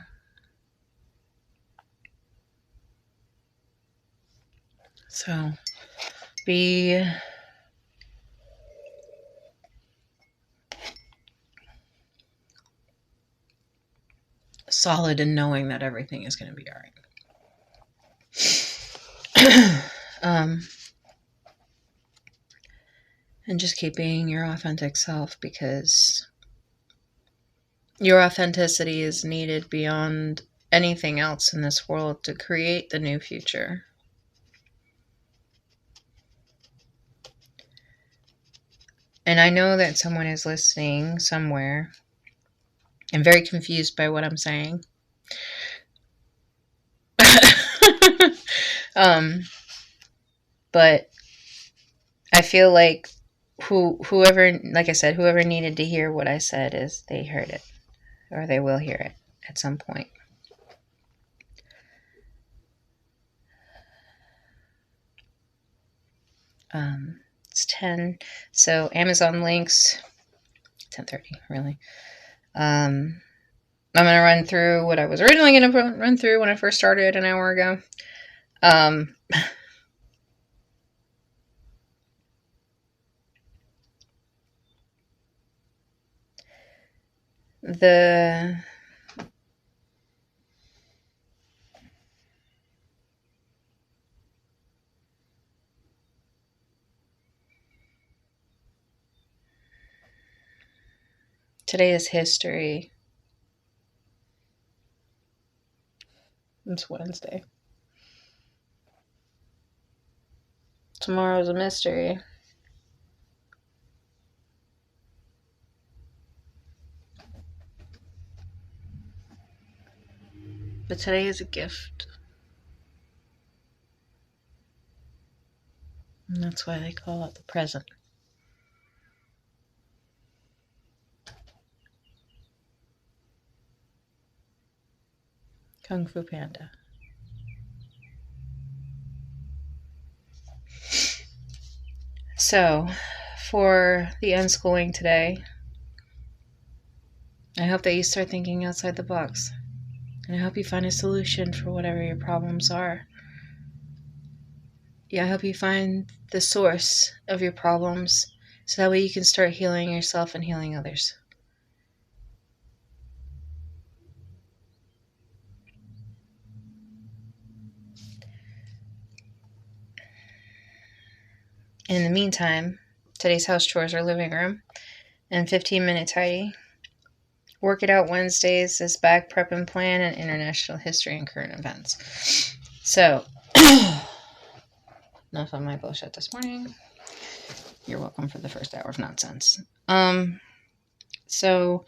So, be solid in knowing that everything is going to be all right. And just keep being your authentic self, because your authenticity is needed beyond anything else in this world to create the new future. And I know that someone is listening somewhere and very confused by what I'm saying. But I feel like whoever, like I said, whoever needed to hear what I said, is they heard it, or they will hear it at some point. It's 10, so Amazon links, 10:30, really. I'm going to run through what I was originally going to run through when I first started an hour ago. Today is history.
It's Wednesday. Tomorrow's a mystery. But today is a gift. And that's why they call it the present. Kung Fu Panda. So, for the unschooling today, I hope that you start thinking outside the box. And I hope you find a solution for whatever your problems are. Yeah, I hope you find the source of your problems so that way you can start healing yourself and healing others. In the meantime, today's house chores are living room and 15-minute tidy. Work It Out Wednesdays is bag prep and plan and international history and current events. So, enough of my bullshit this morning. You're welcome for the first hour of nonsense. So,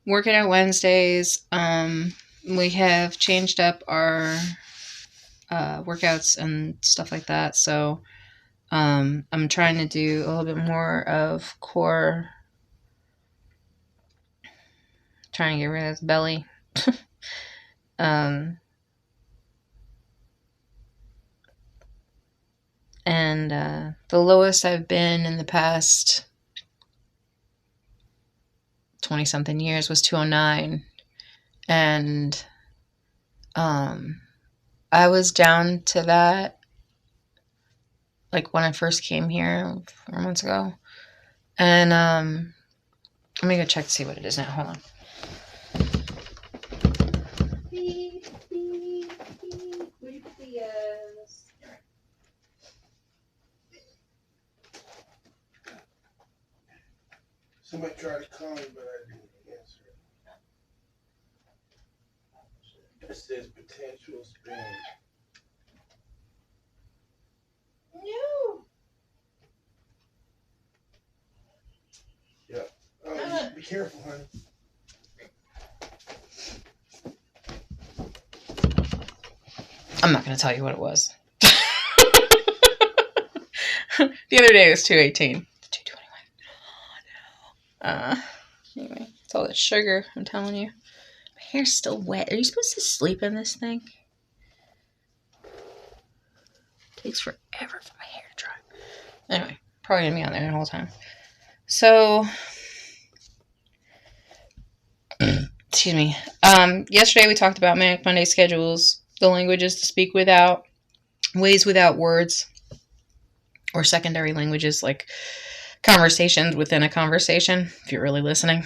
Work It Out Wednesdays, we have changed up our workouts and stuff like that. So, I'm trying to do a little bit more of core, trying to get rid of this belly. And the lowest I've been in the past 20-something years was 209. And I was down to that like when I first came here 4 months ago. And let me go check to see what it is now. Hold on.
Somebody tried to call me, but I didn't answer it. It says potential spam.
No.
Yeah. Oh, be careful, honey.
I'm not going to tell you what it was. The other day it was 218. 221. Anyway, it's all that sugar, I'm telling you. My hair's still wet. Are you supposed to sleep in this thing? It takes forever for my hair to dry. Anyway, probably going to be on there the whole time. So, excuse me. Yesterday we talked about Manic Monday schedules, the languages to speak without, ways without words, or secondary languages like conversations within a conversation, if you're really listening.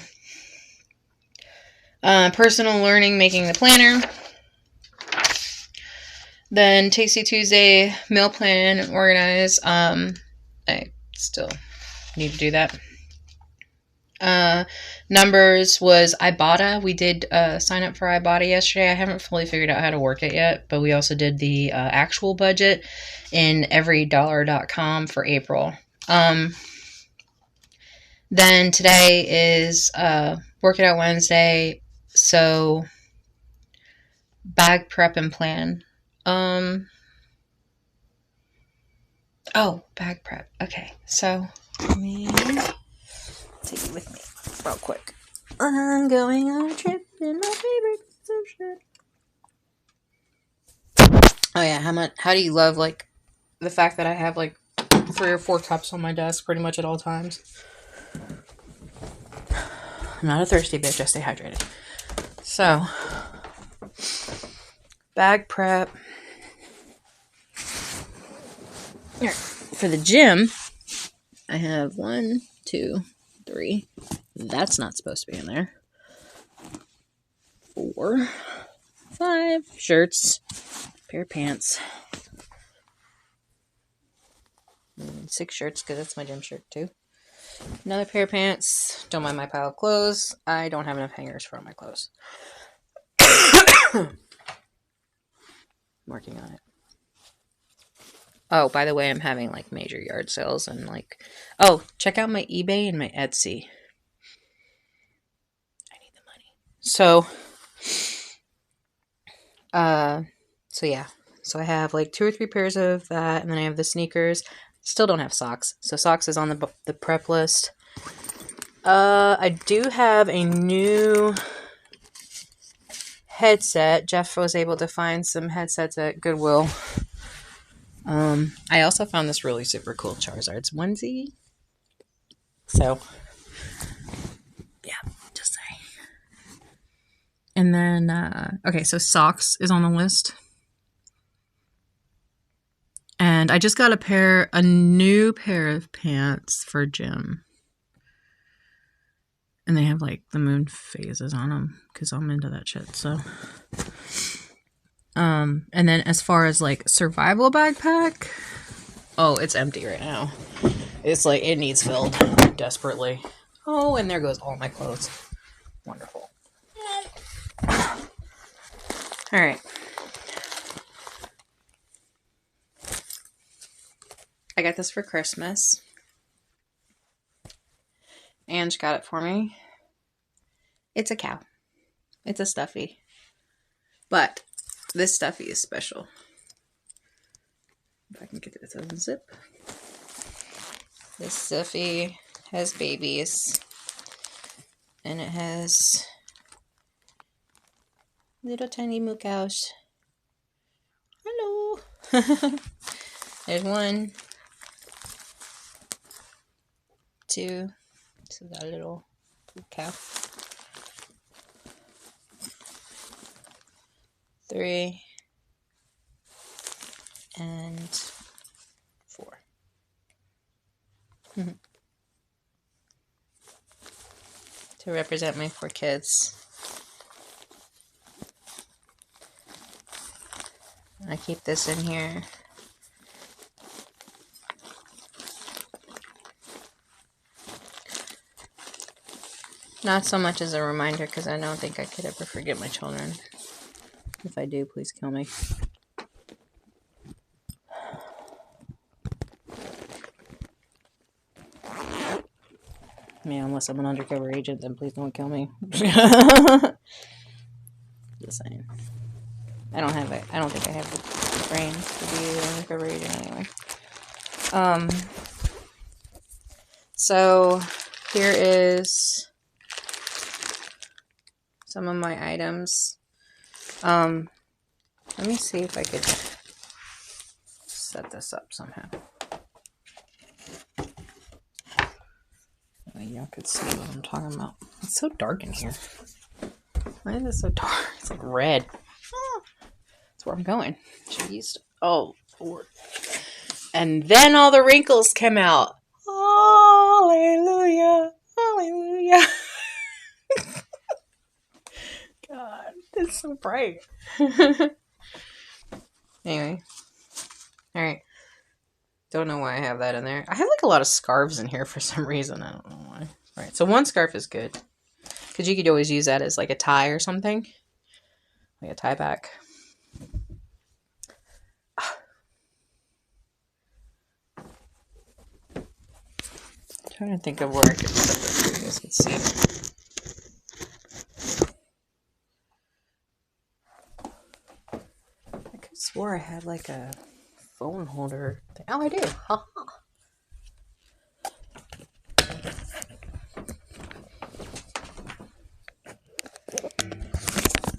Personal learning, making the planner. Then Tasty Tuesday, meal plan and organize. I still need to do that. Numbers was Ibotta. We did sign up for Ibotta yesterday. I haven't fully figured out how to work it yet, but we also did the actual budget in everydollar.com for April. Then today is Work It Out Wednesday, so bag prep and plan. Bag prep. Okay, so let me take you with me real quick. I'm going on a trip in my favorite shirt. Oh yeah, how do you love like the fact that I have like 3 or 4 cups on my desk pretty much at all times? I'm not a thirsty bitch, I stay hydrated. So, bag prep. Here, for the gym, I have 1, 2, 3. That's not supposed to be in there. 4, 5 shirts, pair of pants, 6 shirts because that's my gym shirt too. Another pair of pants. Don't mind my pile of clothes. I don't have enough hangers for all my clothes.
working on it. Oh, by the way, I'm having like major yard sales and like, oh, check out my eBay and my Etsy. I need the money. So yeah. So I have like 2 or 3 pairs of that, and then I have the sneakers. Still don't have socks. So socks is on the prep list. I do have a new headset. Jeff was able to find some headsets at Goodwill. I also found this really super cool Charizard's onesie. So, yeah, just saying. And then, okay, so socks is on the list. And I just got a new pair of pants for gym. And they have like the moon phases on them because I'm into that shit. So, and then as far as like survival backpack, oh, it's empty right now. It's like it needs filled desperately. Oh, and there goes all my clothes. Wonderful. All right. I got this for Christmas. Ange got it for me. It's a cow. It's a stuffy. But this stuffy is special. If I can get it to unzip. This stuffy has babies. And it has little tiny moo cows. Hello. There's 1, 2. So that little cow. 3 and 4. To represent my 4 kids. I keep this in here. Not so much as a reminder, because I don't think I could ever forget my children. If I do, please kill me. Yeah, unless I'm an undercover agent, then please don't kill me. Just saying. I don't think I have the brains to be an undercover agent anyway. So here is some of my items. Let me see if I could set this up somehow. Y'all could see what I'm talking about. It's so dark in here. Why is it so dark? It's like red. That's where I'm going. Jeez. Oh, Lord. And then all the wrinkles came out. Hallelujah. Hallelujah. God, it's so bright. Anyway. All right. Don't know why I have that in there. I have like a lot of scarves in here for some reason. I don't know why. All right. So 1 scarf is good. Because you could always use that as like a tie or something. Like a tie back. I'm trying to think of where I could set this so you guys could see. I could have swore I had like a phone holder thing. Oh, I do. Ha ha.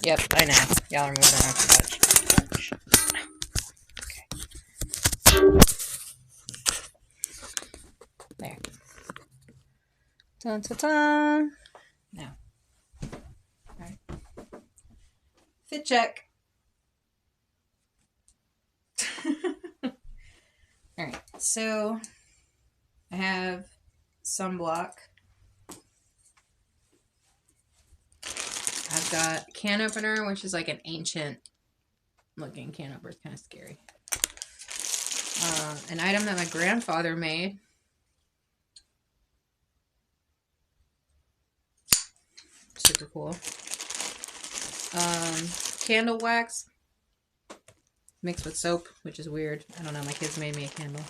Yep, I know. Y'all are moving around too much. Okay. There. Dun, dun, dun. Now. Alright. Fit check. Alright, so I have sunblock. I've got can opener, which is like an ancient looking can opener. It's kind of scary. An item that my grandfather made. Super cool. Candle wax. mixed with soap, which is weird. I don't know. My kids made me a candle.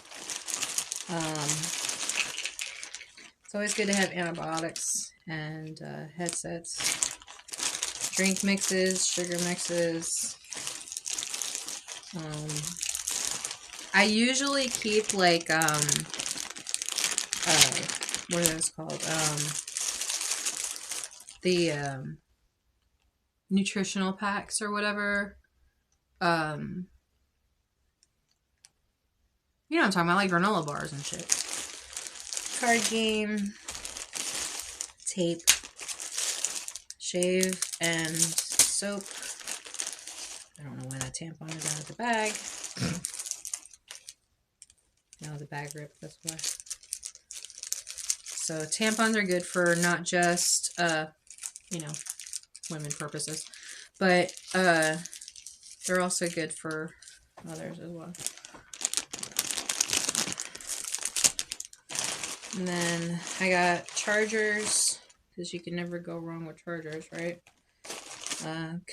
It's always good to have antibiotics and headsets, drink mixes, sugar mixes. I usually keep like what are those called? The nutritional packs or whatever. You know what I'm talking about, like granola bars and shit. Card game, tape, shave, and soap. I don't know why that tampon is out of the bag. Now the bag ripped, that's why. So tampons are good for not just, you know, women purposes, but they're also good for others as well. And then I got chargers, because you can never go wrong with chargers, right?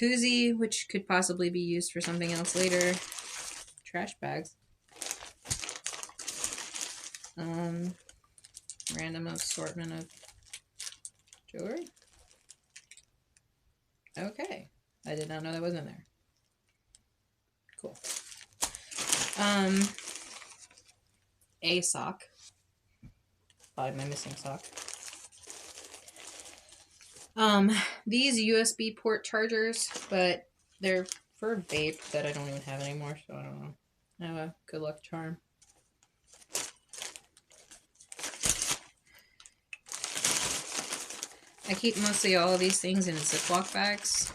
Koozie, which could possibly be used for something else later. Trash bags. Random assortment of jewelry. Okay. I did not know that was in there. Cool. A sock. Probably my missing sock. These USB port chargers, but they're for vape that I don't even have anymore, so I don't know. I have a good luck charm. I keep mostly all of these things in Ziploc bags.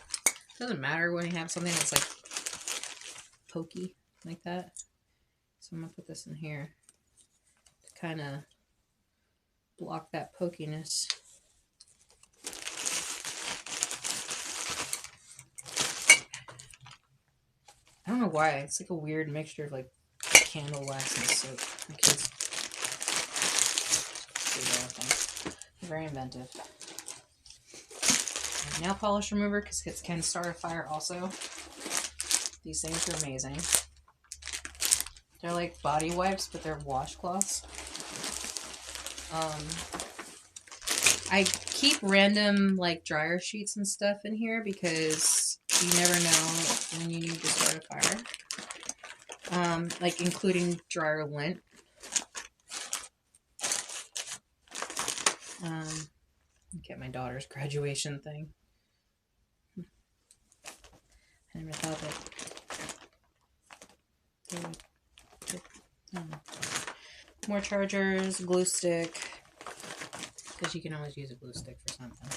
Doesn't matter when you have something that's like pokey like that. So I'm gonna put this in here to kind of block that pokiness. I don't know why. It's like a weird mixture of like candle wax and soap. My kids do that thing. Very inventive. Nail polish remover, because it can start a fire also. These things are amazing. They're like body wipes, but they're washcloths. I keep random like dryer sheets and stuff in here because you never know when you need to start a fire. Like including dryer lint. Get my daughter's graduation thing. I never thought that. More chargers, glue stick, because you can always use a glue stick for something.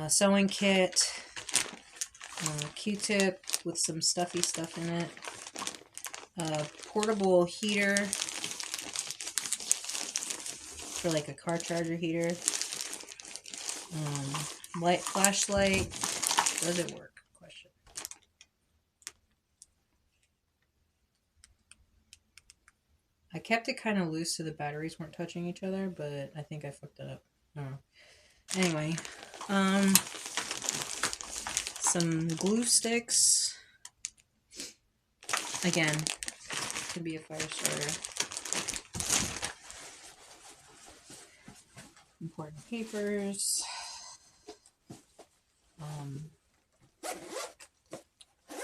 Sewing kit, Q-tip with some stuffy stuff in it. Portable heater for like a car charger heater. Light flashlight. Does it work? Question. I kept it kind of loose so the batteries weren't touching each other, but I think I fucked it up. Oh. Anyway, some glue sticks. Again, could be a fire starter. Important papers.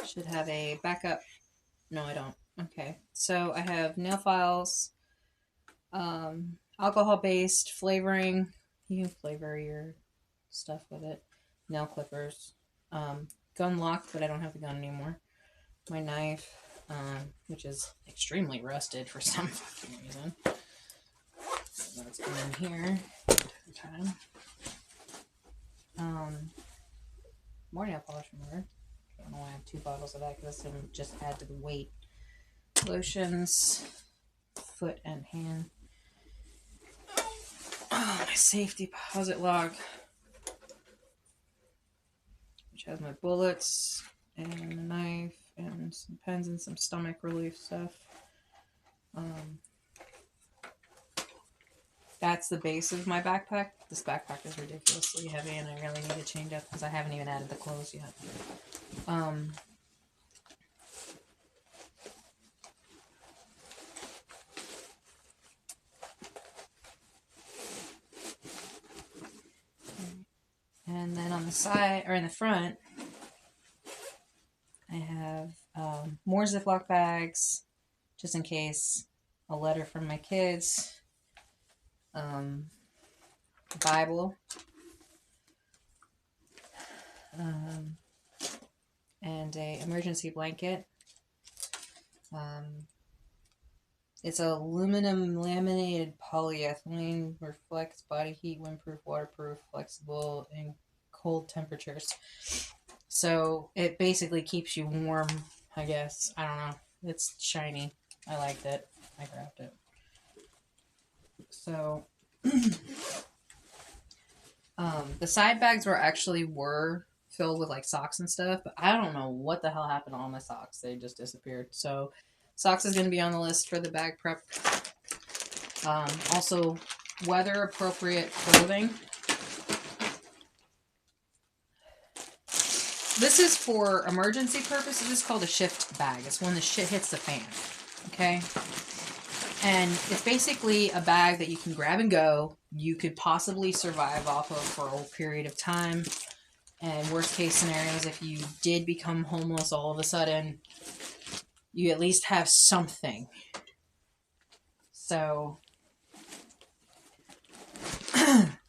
Should have a backup. No, I don't. Okay, so I have nail files, alcohol-based flavoring. You can flavor your stuff with it. Nail clippers. Gun lock, but I don't have the gun anymore. My knife, which is extremely rusted for some fucking reason. So that's going in here. More nail polish remover. I don't know why I have 2 bottles of that, because this one just had to wait. Lotions, foot and hand. Oh, my safe deposit log, which has my bullets and a knife and some pens and some stomach relief stuff. That's the base of my backpack. This backpack is ridiculously heavy, and I really need to change up because I haven't even added the clothes yet. And then on the side, or in the front, I have more Ziploc bags, just in case. A letter from my kids. Bible. And a emergency blanket. It's aluminum laminated polyethylene, reflects body heat, windproof, waterproof, flexible in cold temperatures. So it basically keeps you warm, I guess. I don't know. It's shiny. I liked it. I grabbed it. So the side bags were filled with like socks and stuff, but I don't know what the hell happened to all my socks. They just disappeared. So socks is going to be on the list for the bag prep. Also, weather appropriate clothing. This is for emergency purposes. It's called a shift bag. It's when the shit hits the fan. Okay? And it's basically a bag that you can grab and go. You could possibly survive off of for a period of time. And worst case scenarios, if you did become homeless all of a sudden, you at least have something. So,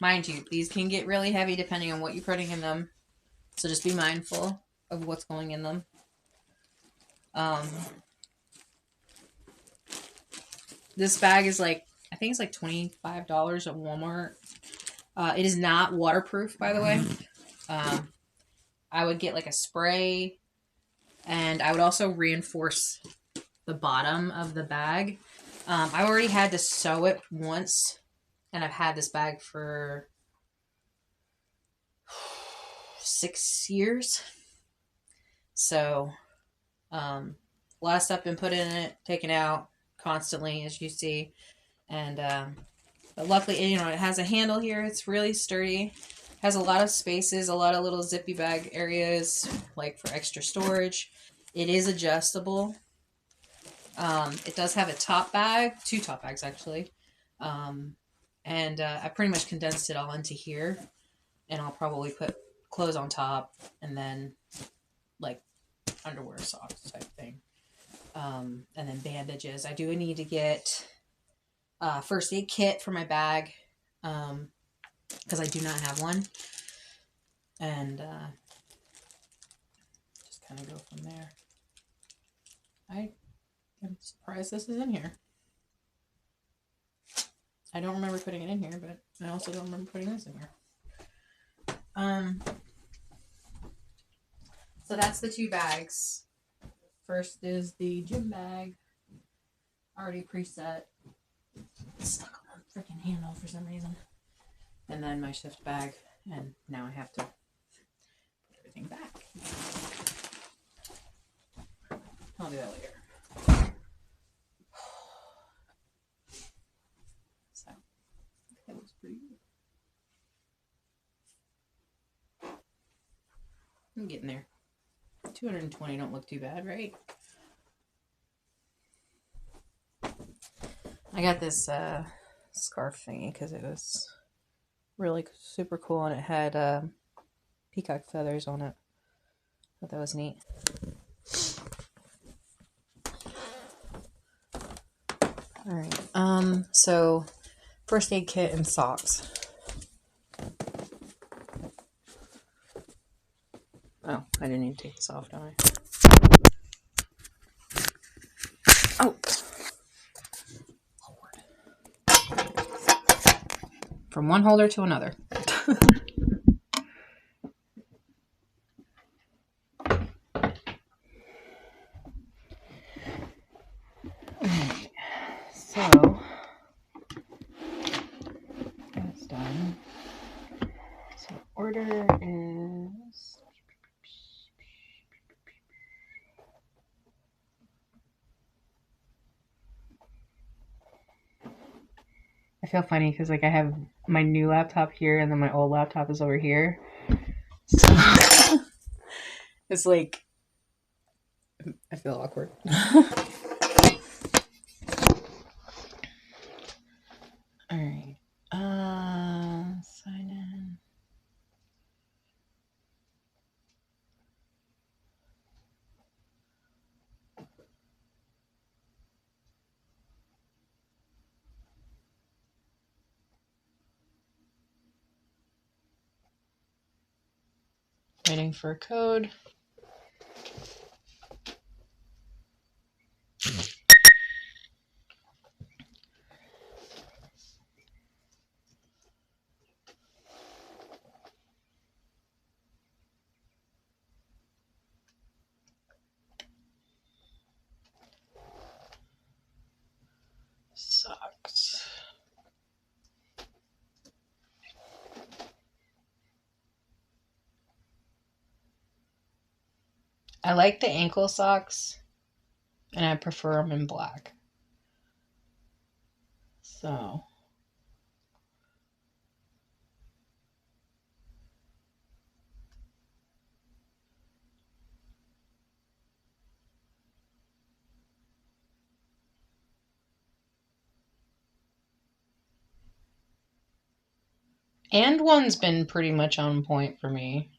mind you, these can get really heavy depending on what you're putting in them. So just be mindful of what's going in them. This bag is like, I think it's like $25 at Walmart. It is not waterproof, by the way. I would get like a spray, and I would also reinforce the bottom of the bag. I already had to sew it once, and I've had this bag for 6 years. So, a lot of stuff been put in it, taken out constantly, as you see. And, but luckily, you know, it has a handle here. It's really sturdy. Has a lot of spaces, a lot of little zippy bag areas, like for extra storage. It is adjustable. It does have a top bag, 2 top bags actually. And I pretty much condensed it all into here. And I'll probably put clothes on top and then like underwear, socks type thing. And then bandages. I do need to get a first aid kit for my bag. Because I do not have one. And just kind of go from there. I am surprised this is in here. I don't remember putting it in here, but I also don't remember putting this in here. So that's the 2 bags. First is the gym bag. Already preset. It's stuck on the freaking handle for some reason. And then my shift bag. And now I have to put everything back. I'll do that later. So, that looks pretty good. I'm getting there. 220 don't look too bad, right? I got this scarf thingy because it was really super cool, and it had peacock feathers on it. Thought that was neat. Alright, so first aid kit and socks. Oh, I didn't need to take this off, don't I? Oh! Lord. From one holder to another. Alright, so that's done. So order is... I feel funny because like I have my new laptop here and then my old laptop is over here. So it's like I feel awkward. Alright. Sign in.
Waiting for a code. Socks. I like the ankle socks, and I prefer them in black. So. And one's been pretty much on point for me.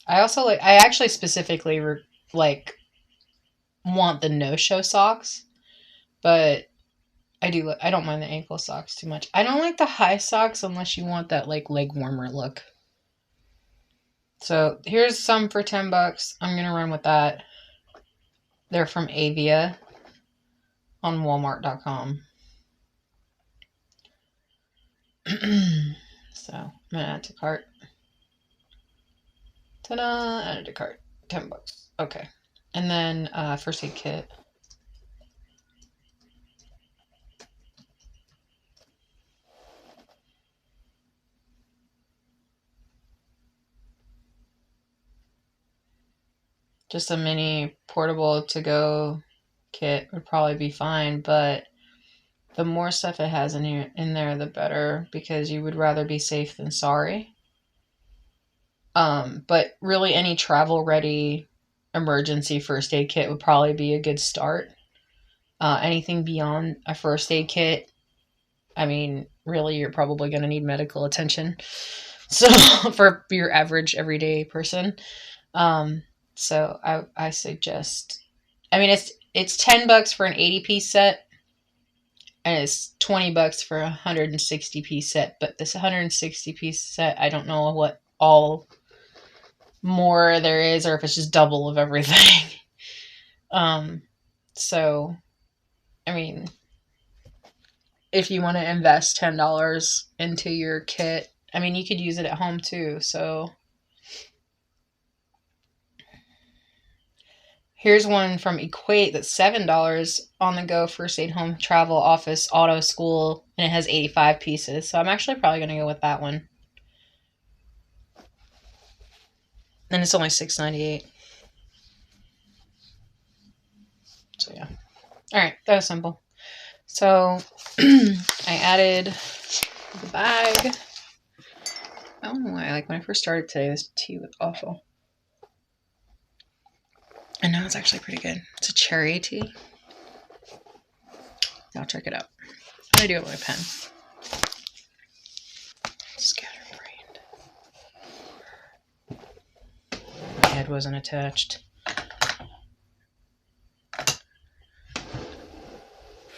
I actually specifically want the no-show socks, but I don't mind the ankle socks too much. I don't like the high socks unless you want that like leg warmer look. So here's some for $10. I'm gonna run with that. They're from Avia on Walmart.com. So I'm gonna add to cart. Ta-da! Added to cart. $10. Okay. And then first aid kit. Just a mini portable to-go kit would probably be fine, but the more stuff it has in there, the better, because you would rather be safe than sorry. But really, any travel-ready emergency first aid kit would probably be a good start. Anything beyond a first aid kit, I mean, really, you're probably going to need medical attention. So for your average everyday person. So I suggest, I mean, it's $10 for an 80-piece set, and it's $20 for a 160-piece set. But this 160-piece set, I don't know what all more there is, or if it's just double of everything. So, I mean, if you want to invest $10 into your kit, I mean, you could use it at home too. So here's one from Equate that's $7 on the go first aid home travel office auto school, and it has 85 pieces. So I'm actually probably going to go with that one. And it's only $6.98. So yeah. All right, that was simple. So I added the bag. I don't know why. Like when I first started today, this tea was awful. And now it's actually pretty good. It's a cherry tea. I'll check it out. I'm gonna do it with my pen. Scatterbrained. My head wasn't attached.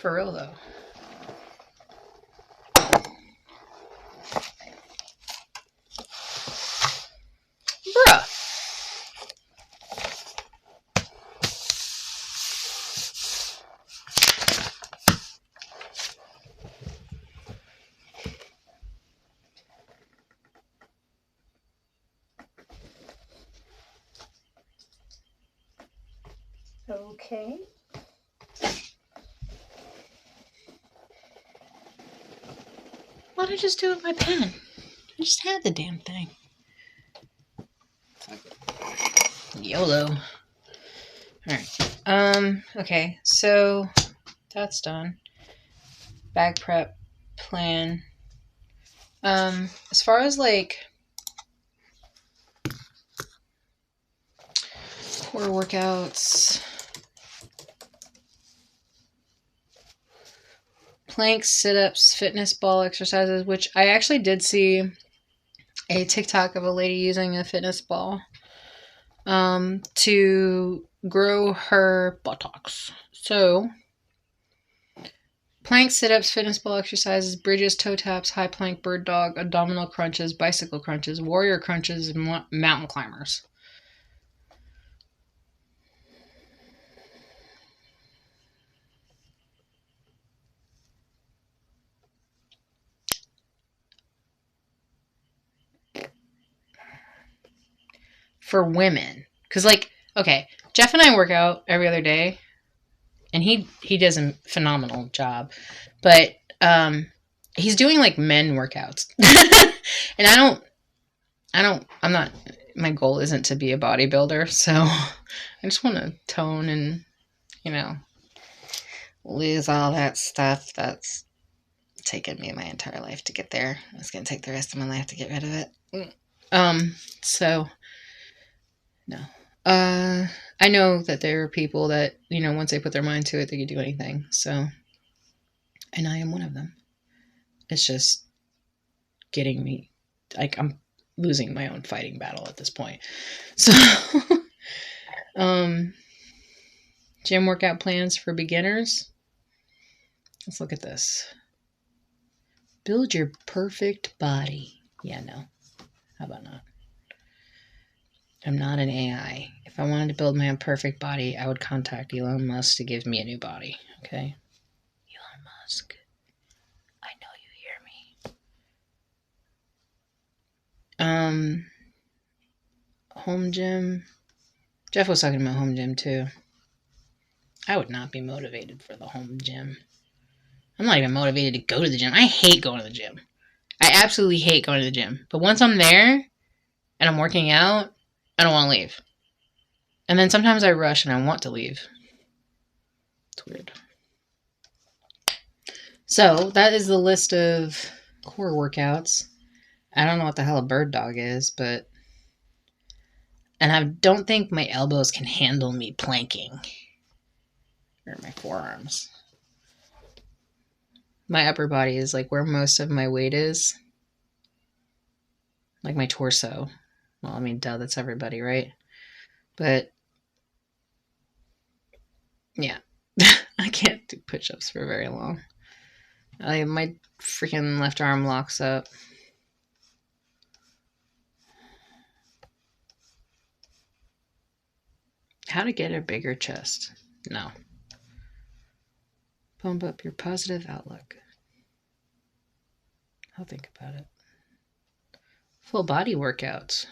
For real though. Bruh. Okay. What did I just do with my pen? I just had the damn thing. YOLO. Alright. Okay, so that's done. Bag prep plan. As far as like core workouts, planks, sit-ups, fitness ball exercises, which I actually did see a TikTok of a lady using a fitness ball to grow her buttocks. So
Plank, sit-ups, fitness ball exercises, bridges, toe taps, high plank, bird dog, abdominal crunches, bicycle crunches, warrior crunches, and mountain climbers. For women. Because, like, okay, Jeff and I work out every other day, and he does a phenomenal job. But he's doing, like, men workouts. And I'm not, my goal isn't to be a bodybuilder, so I just want to tone and, you know, lose all that stuff that's taken me my entire life to get there. It's going to take the rest of my life to get rid of it. So, no. I know that there are people that, you know, once they put their mind to it, they can do anything, so, and I am one of them. It's just getting me, like, I'm losing my own fighting battle at this point. So, gym workout plans for beginners. Let's look at this. Build your perfect body. Yeah, no. How about not? I'm not an AI. If I wanted to build my own perfect body, I would contact Elon Musk to give me a new body. Okay? Elon Musk. I know you hear me. Home gym. Jeff was talking about home gym too. I would not be motivated for the home gym. I'm not even motivated to go to the gym. I hate going to the gym. I absolutely hate going to the gym. But once I'm there and I'm working out, I don't want to leave. And then sometimes I rush and I want to leave. It's weird. So that is the list of core workouts. I don't know what the hell a bird dog is, but... And I don't think my elbows can handle me planking. Or my forearms. My upper body is like where most of my weight is. Like my torso. Well, I mean, duh, that's everybody, right? But, yeah. I can't do push-ups for very long. My freaking left arm locks up. How to get a bigger chest? No. Pump up your positive outlook. I'll think about it. Full body workouts.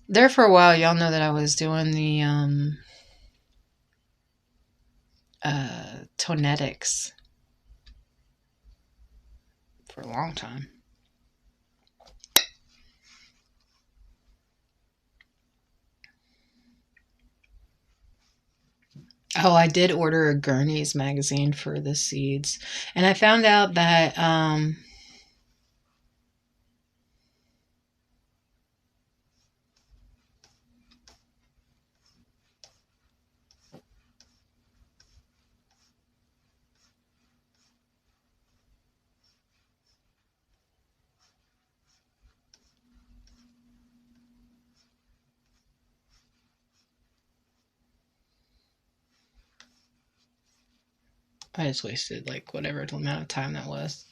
There for a while, y'all know that I was doing the tonetics for a long time. Oh, I did order a Gurney's magazine for the seeds. And I found out that I just wasted like whatever amount of time that was.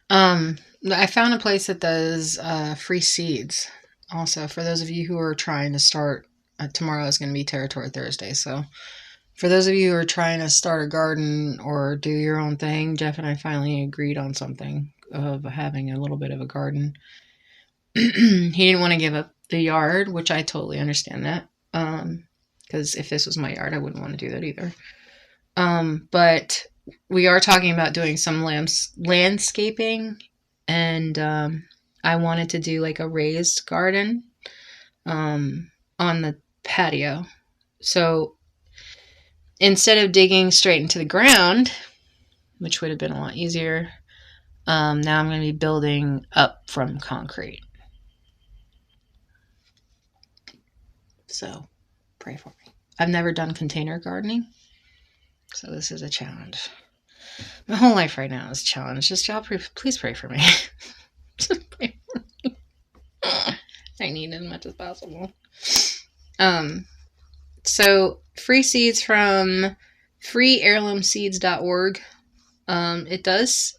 I found a place that does free seeds. Also, for those of you who are trying to start, tomorrow is going to be Territory Thursday. So, for those of you who are trying to start a garden or do your own thing, Jeff and I finally agreed on something of having a little bit of a garden. He didn't want to give up the yard, which I totally understand that. Because if this was my yard, I wouldn't want to do that either. But we are talking about doing some landscaping, and I wanted to do like a raised garden on the patio. So instead of digging straight into the ground, which would have been a lot easier, now I'm going to be building up from concrete. So pray for me. I've never done container gardening. So this is a challenge. My whole life right now is a challenge. Just y'all, please pray for me. Just pray for me. I need as much as possible. So free seeds from freeheirloomseeds.org. It does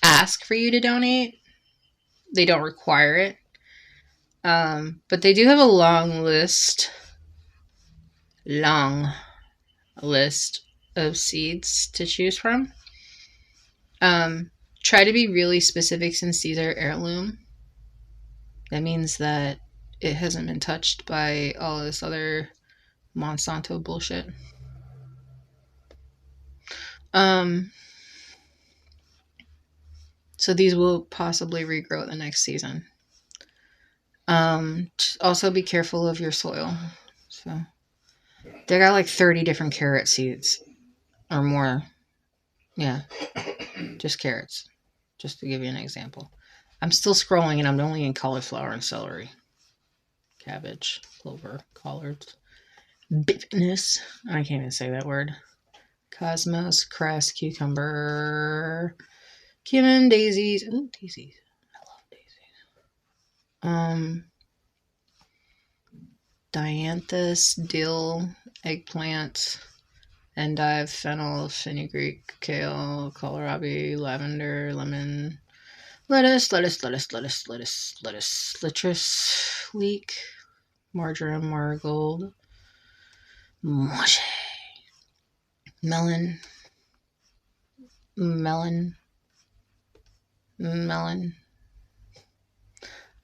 ask for you to donate. They don't require it. But they do have a long list of seeds to choose from. Try to be really specific since these are heirloom. That means that it hasn't been touched by all this other Monsanto bullshit. So these will possibly regrow the next season. Also be careful of your soil. So they got like 30 different carrot seeds or more. Yeah, just carrots. Just to give you an example. I'm still scrolling and I'm only in cauliflower and celery. Cabbage, clover, collards. Bitterness. I can't even say that word. Cosmos, cress, cucumber, cumin, daisies. Ooh, daisies. I love daisies. Dianthus, dill, eggplant, endive, fennel, fenugreek, kale, kohlrabi, lavender, lemon, lettuce, citrus, leek, marjoram, marigold, moche, melon,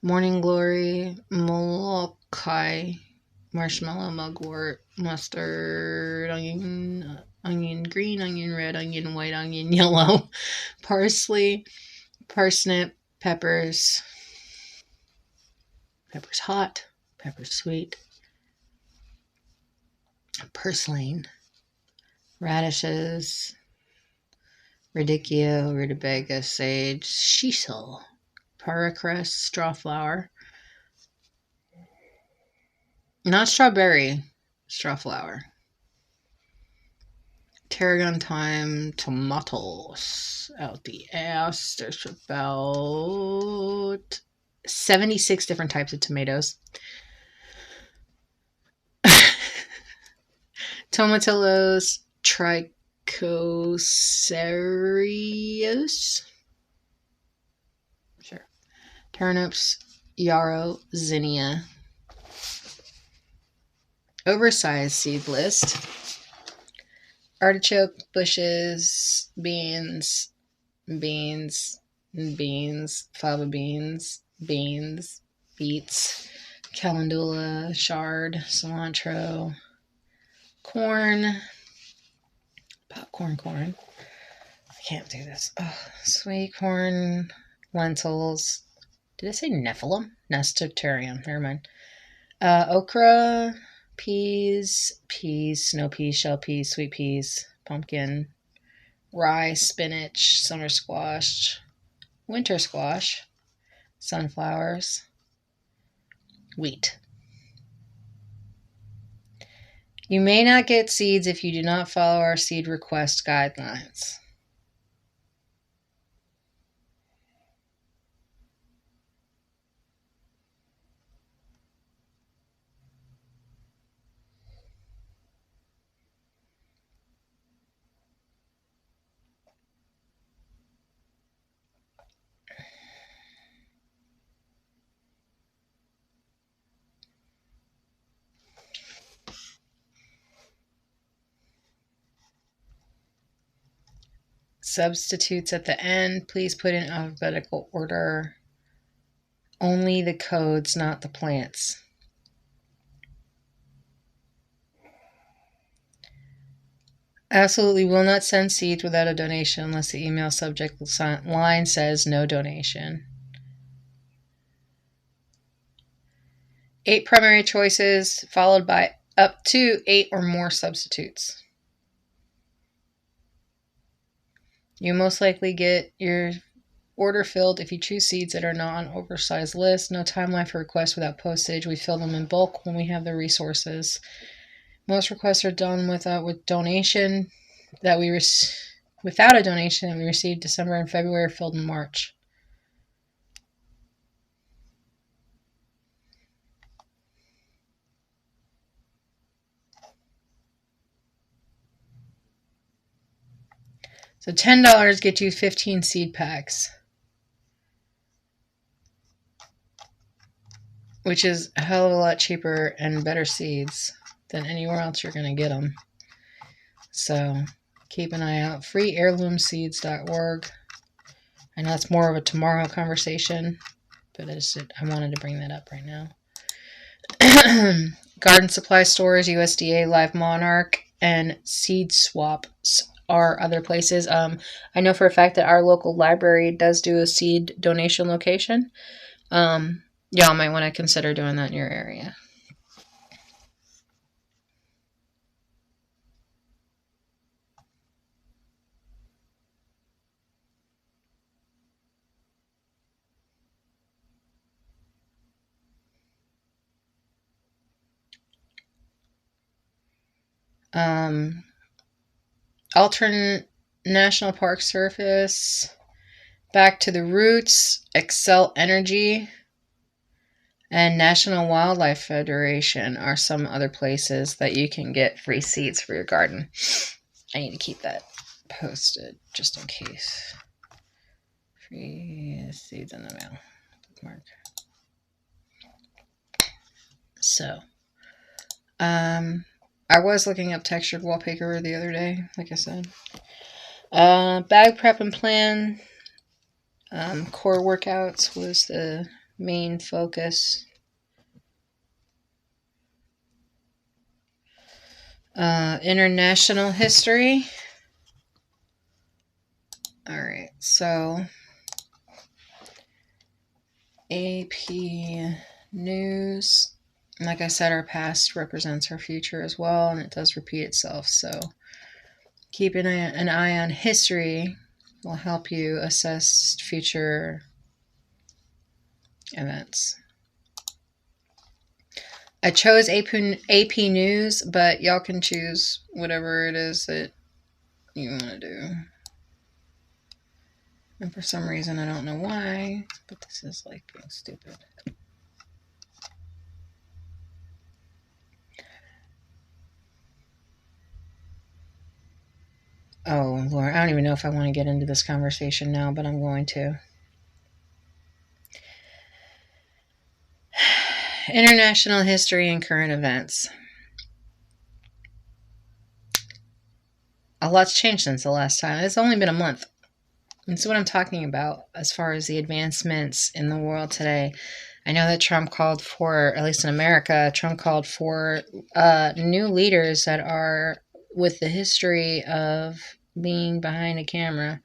morning glory, molokai, marshmallow, mugwort, mustard, onion green, onion red, onion white, onion yellow, parsley, parsnip, peppers hot, peppers sweet, purslane, radishes, radicchio, rutabaga, sage, shiso, paracress, strawflower. Not strawberry, strawflower. Tarragon thyme, tomatoes out the ass. There's about 76 different types of tomatoes. Tomatillos, trichoserios. Sure. Turnips, yarrow, zinnia. Oversized seed list. Artichoke bushes, beans, fava beans, beets, calendula, chard, cilantro, corn, popcorn corn. I can't do this. Oh, sweet corn, lentils. Did I say nephilim? Nasturtium. Never mind. Okra, peas, snow peas, shell peas, sweet peas, pumpkin, rye, spinach, summer squash, winter squash, sunflowers, wheat. You may not get seeds if you do not follow our seed request guidelines. Substitutes at the end. Please put in alphabetical order. Only the codes, not the plants. Absolutely will not send seeds without a donation unless the email subject line says no donation. 8 primary choices followed by up to 8 or more substitutes. You most likely get your order filled if you choose seeds that are not on oversized list. No timeline for requests without postage. We fill them in bulk when we have the resources. Most requests are done with donation that we without a donation that we received December and February, filled in March. So $10 get you 15 seed packs, which is a hell of a lot cheaper and better seeds than anywhere else you're going to get them. So keep an eye out. freeheirloomseeds.org. I know that's more of a tomorrow conversation, but I wanted to bring that up right now. Garden supply stores, USDA, Live Monarch, and Seed Swaps are other places. I know for a fact that our local library does do a seed donation location. Y'all might want to consider doing that in your area. Alternate National Park Service, Back to the Roots, Excel Energy, and National Wildlife Federation are some other places that you can get free seeds for your garden. I need to keep that posted just in case. Free seeds in the mail. Bookmark. So, I was looking up textured wallpaper the other day, like I said. Bag prep and plan. Core workouts was the main focus. International history. Alright, so AP News. Like I said, our past represents our future as well, and it does repeat itself. So keeping an eye on history will help you assess future events. I chose AP News, but y'all can choose whatever it is that you want to do. And for some reason, I don't know why, but this is like being stupid. Oh, Lord, I don't even know if I want to get into this conversation now, but I'm going to. International history and current events. A lot's changed since the last time. It's only been a month. And so what I'm talking about as far as the advancements in the world today, I know that Trump called for, at least in America, Trump called for new leaders that are with the history of being behind a camera.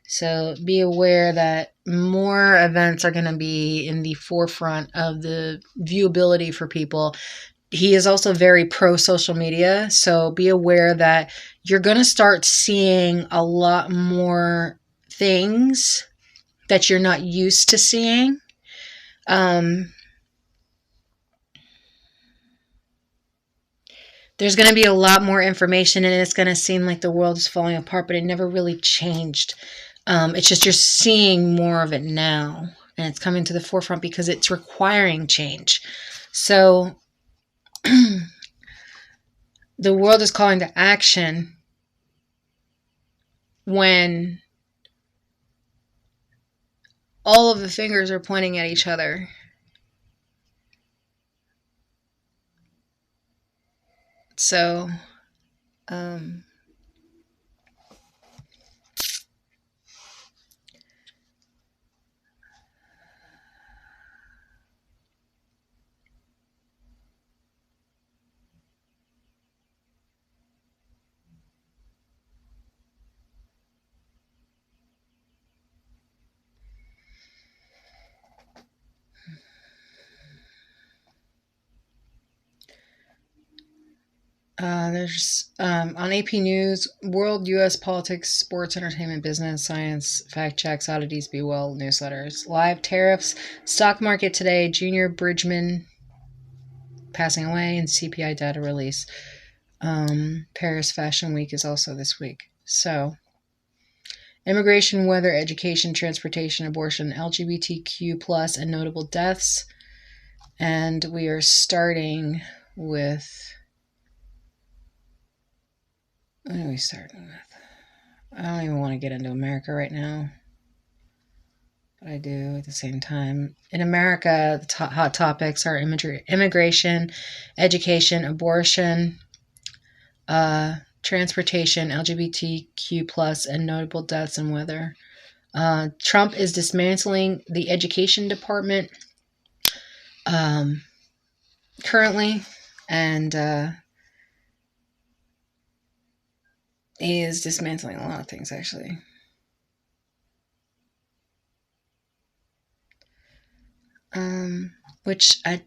So be aware that more events are going to be in the forefront of the viewability for people. He is also very pro social media, so be aware that you're going to start seeing a lot more things that you're not used to seeing. There's going to be a lot more information, and it's going to seem like the world is falling apart, but it never really changed. It's just you're seeing more of it now, and it's coming to the forefront because it's requiring change. So the world is calling to action when all of the fingers are pointing at each other. So, there's on AP News, world, U.S. politics, sports, entertainment, business, science, fact checks, oddities, be well, newsletters, live tariffs, stock market today, Junior Bridgman passing away, and CPI data release. Paris Fashion Week is also this week. So, immigration, weather, education, transportation, abortion, LGBTQ+, and notable deaths. And we are starting with... What are we starting with?
I don't even want to get into America right now, but I do at the same time. In America, the hot topics are immigration, education, abortion, transportation, LGBTQ plus, and notable deaths and weather. Trump is dismantling the education department currently, and he is dismantling a lot of things, actually. Which I'm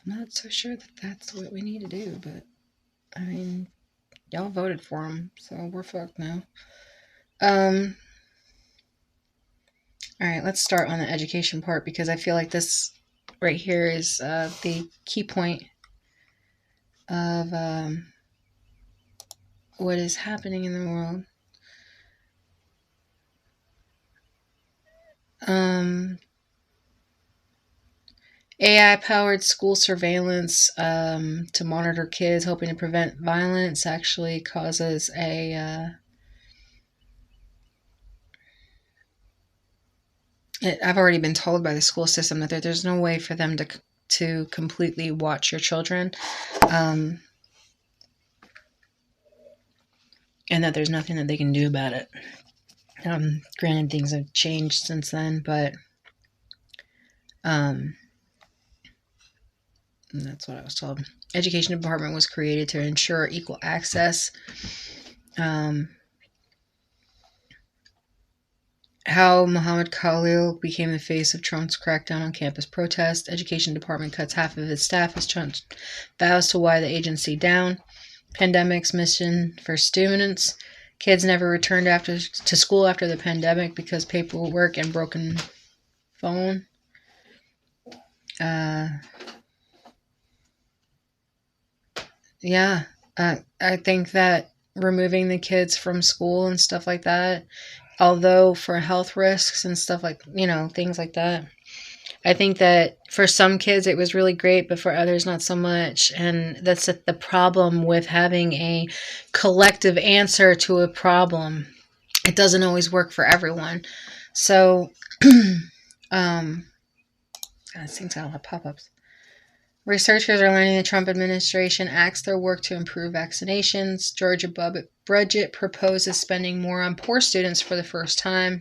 not so sure that that's what we need to do, but I mean, y'all voted for him, so we're fucked now. All right, let's start on the education part, because I feel like this right here is the key point of what is happening in the world. AI-powered school surveillance to monitor kids, hoping to prevent violence, actually causes a... I've already been told by the school system that there's no way for them to completely watch your children, and that there's nothing that they can do about it. Granted, things have changed since then, but that's what I was told. Education department was created to ensure equal access. How Muhammad Khalil became the face of Trump's crackdown on campus protests. Education department cuts half of its staff as Trump vows to wire the agency down. Pandemic's mission for students. Kids never returned to school after the pandemic because paperwork and broken phone. Yeah, I think that removing the kids from school and stuff like that, although for health risks and stuff like, things like that, I think that for some kids it was really great, but for others not so much. And that's the problem with having a collective answer to a problem. It doesn't always work for everyone. So, God, this thing's got a lot of pop-ups. Researchers are learning the Trump administration axed their work to improve vaccinations. Georgia budget proposes spending more on poor students for the first time.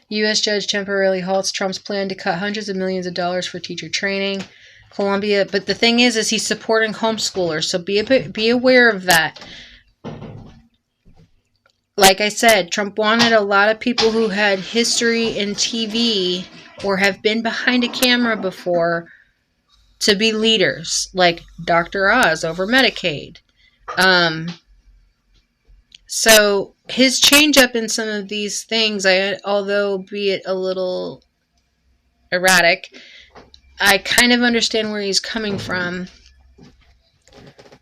U.S. judge temporarily halts Trump's plan to cut hundreds of millions of dollars for teacher training. Columbia, but the thing is he's supporting homeschoolers, so be aware of that. Like I said, Trump wanted a lot of people who had history in TV or have been behind a camera before to be leaders, like Dr. Oz over Medicaid. So his change up in some of these things, although be it a little erratic, I kind of understand where he's coming from.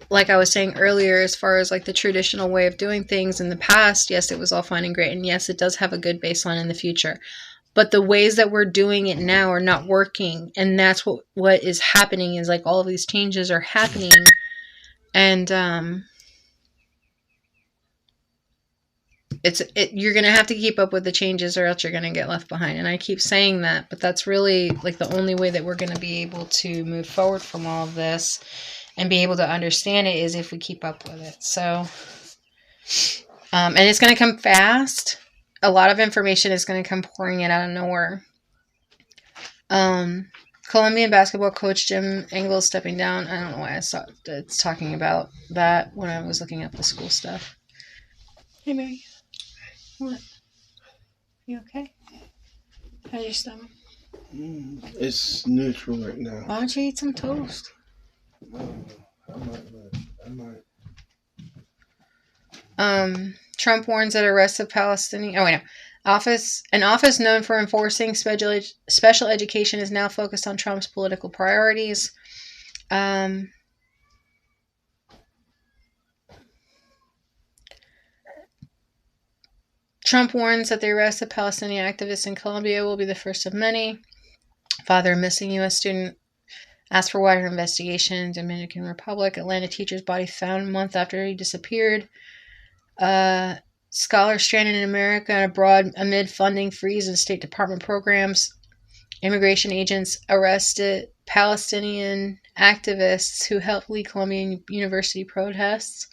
Like I was saying earlier, as far as like the traditional way of doing things in the past, yes, it was all fine and great, and yes, it does have a good baseline in the future. But the ways that we're doing it now are not working, and that's what is happening. Is like all of these changes are happening, and you're gonna have to keep up with the changes, or else you're gonna get left behind. And I keep saying that, but that's really like the only way that we're gonna be able to move forward from all of this and be able to understand it is if we keep up with it. So, and it's gonna come fast. A lot of information is going to come pouring in out of nowhere. Colombian basketball coach Jim Engel stepping down. I don't know why I saw it's talking about that when I was looking up the school stuff. Hey, Mary. What? You okay? How's your stomach?
It's neutral right now.
Why don't you eat some toast?
I might.
Trump warns that arrest of Palestinian... An office known for enforcing special education is now focused on Trump's political priorities. Trump warns that the arrest of Palestinian activists in Colombia will be the first of many. Father of missing U.S. student asked for wider investigation in Dominican Republic. Atlanta teacher's body found a month after he disappeared.
Scholars stranded in America and abroad amid funding freeze in State Department programs. Immigration agents arrested Palestinian activists who helped lead Columbian University protests.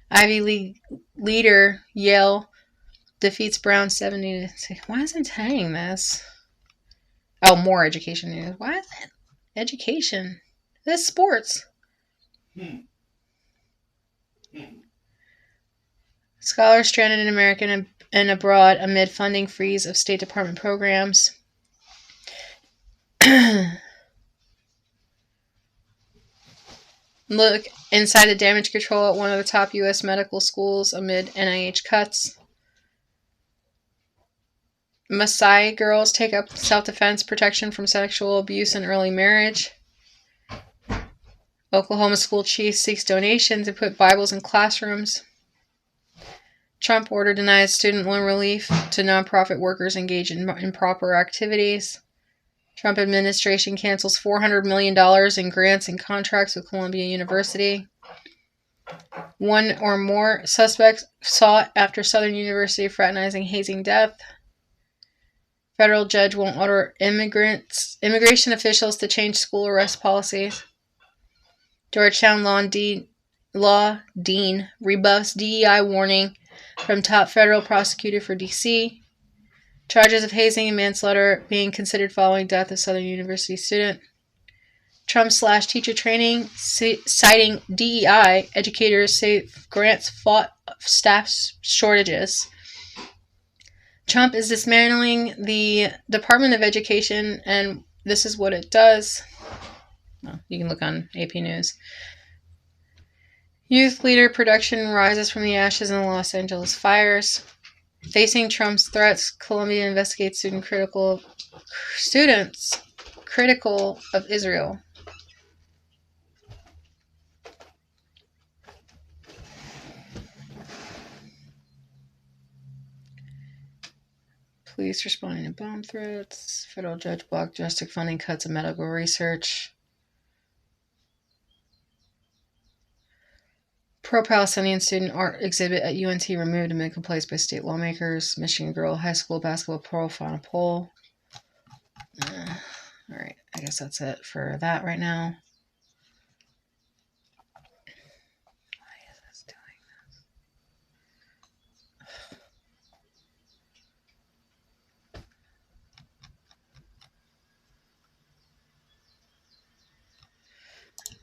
Ivy League leader Yale defeats Brown 70 to 6. Why isn't it saying this? Oh, more education news. Why is it education? This is sports. Scholars stranded in America and abroad amid funding freeze of State Department programs. Look inside the damage control at one of the top U.S. medical schools amid NIH cuts. Maasai girls take up self-defense protection from sexual abuse in early marriage. Oklahoma school chief seeks donations and put Bibles in classrooms. Trump order denies student loan relief to nonprofit workers engaged in improper activities. Trump administration cancels $400 million in grants and contracts with Columbia University. One or more suspects sought after Southern University fraternizing hazing death. Federal judge won't order immigration officials to change school arrest policies. Georgetown law dean rebuffs DEI warning from top federal prosecutor for D.C. Charges of hazing and manslaughter being considered following death of Southern University student. Trump / teacher training, citing DEI. Educators say grants fought staff shortages. Trump is dismantling the Department of Education, and this is what it does. Well, you can look on AP News. Youth leader production rises from the ashes in the Los Angeles fires. Facing Trump's threats, Columbia investigates students critical of Israel. Police responding to bomb threats. Federal judge blocked drastic funding cuts of medical research. Pro-Palestinian student art exhibit at UNT removed amid complaints by state lawmakers. Michigan girl high school basketball pro final poll. Alright, I guess that's it for that right now. Why is this doing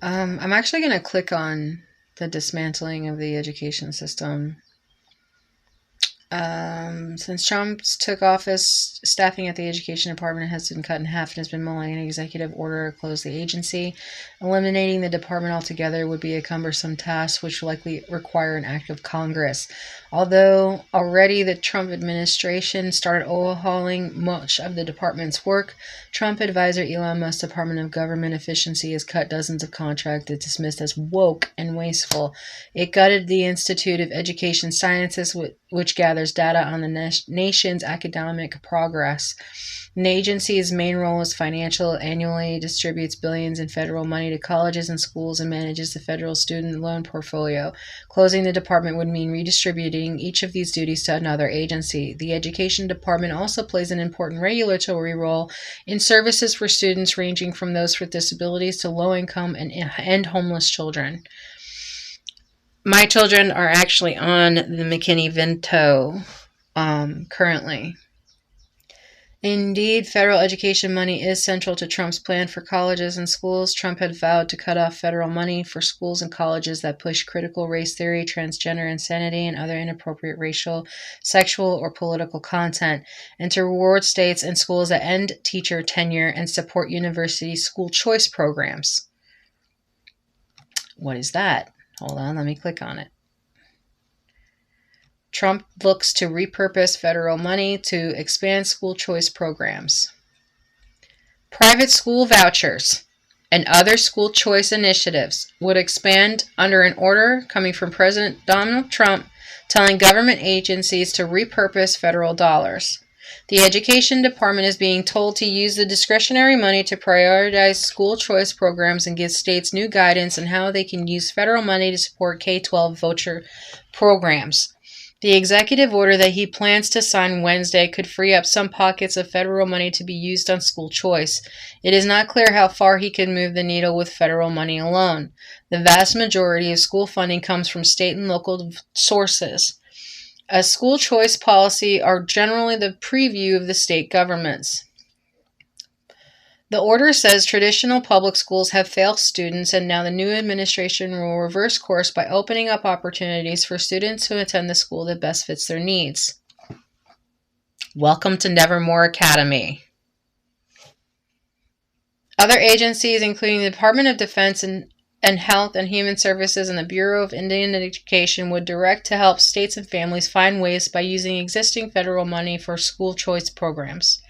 this? I'm actually going to click on the dismantling of the education system. Since Trump took office, staffing at the education department has been cut in half and has been mulling an executive order to close the agency. Eliminating the department altogether would be a cumbersome task, which would likely require an act of Congress. Although already the Trump administration started overhauling much of the department's work, Trump advisor Elon Musk's Department of Government Efficiency has cut dozens of contracts it dismissed as woke and wasteful. It gutted the Institute of Education Sciences, which gathers data on the nation's academic progress. The agency's main role is financial, annually distributes billions in federal money to colleges and schools, and manages the federal student loan portfolio. Closing the department would mean redistributing each of these duties to another agency. The education department also plays an important regulatory role in services for students ranging from those with disabilities to low-income and homeless children. My children are actually on the McKinney-Vento currently. Indeed, federal education money is central to Trump's plan for colleges and schools. Trump had vowed to cut off federal money for schools and colleges that push critical race theory, transgender insanity, and other inappropriate racial, sexual, or political content, and to reward states and schools that end teacher tenure and support university school choice programs. What is that? Hold on, let me click on it. Trump looks to repurpose federal money to expand school choice programs. Private school vouchers and other school choice initiatives would expand under an order coming from President Donald Trump telling government agencies to repurpose federal dollars. The Education Department is being told to use the discretionary money to prioritize school choice programs and give states new guidance on how they can use federal money to support K-12 voucher programs. The executive order that he plans to sign Wednesday could free up some pockets of federal money to be used on school choice. It is not clear how far he could move the needle with federal money alone. The vast majority of school funding comes from state and local sources. A school choice policy are generally the preview of the state governments. The order says traditional public schools have failed students, and now the new administration will reverse course by opening up opportunities for students to attend the school that best fits their needs. Welcome to Nevermore Academy. Other agencies, including the Department of Defense and Health and Human Services and the Bureau of Indian Education, would direct to help states and families find ways by using existing federal money for school choice programs.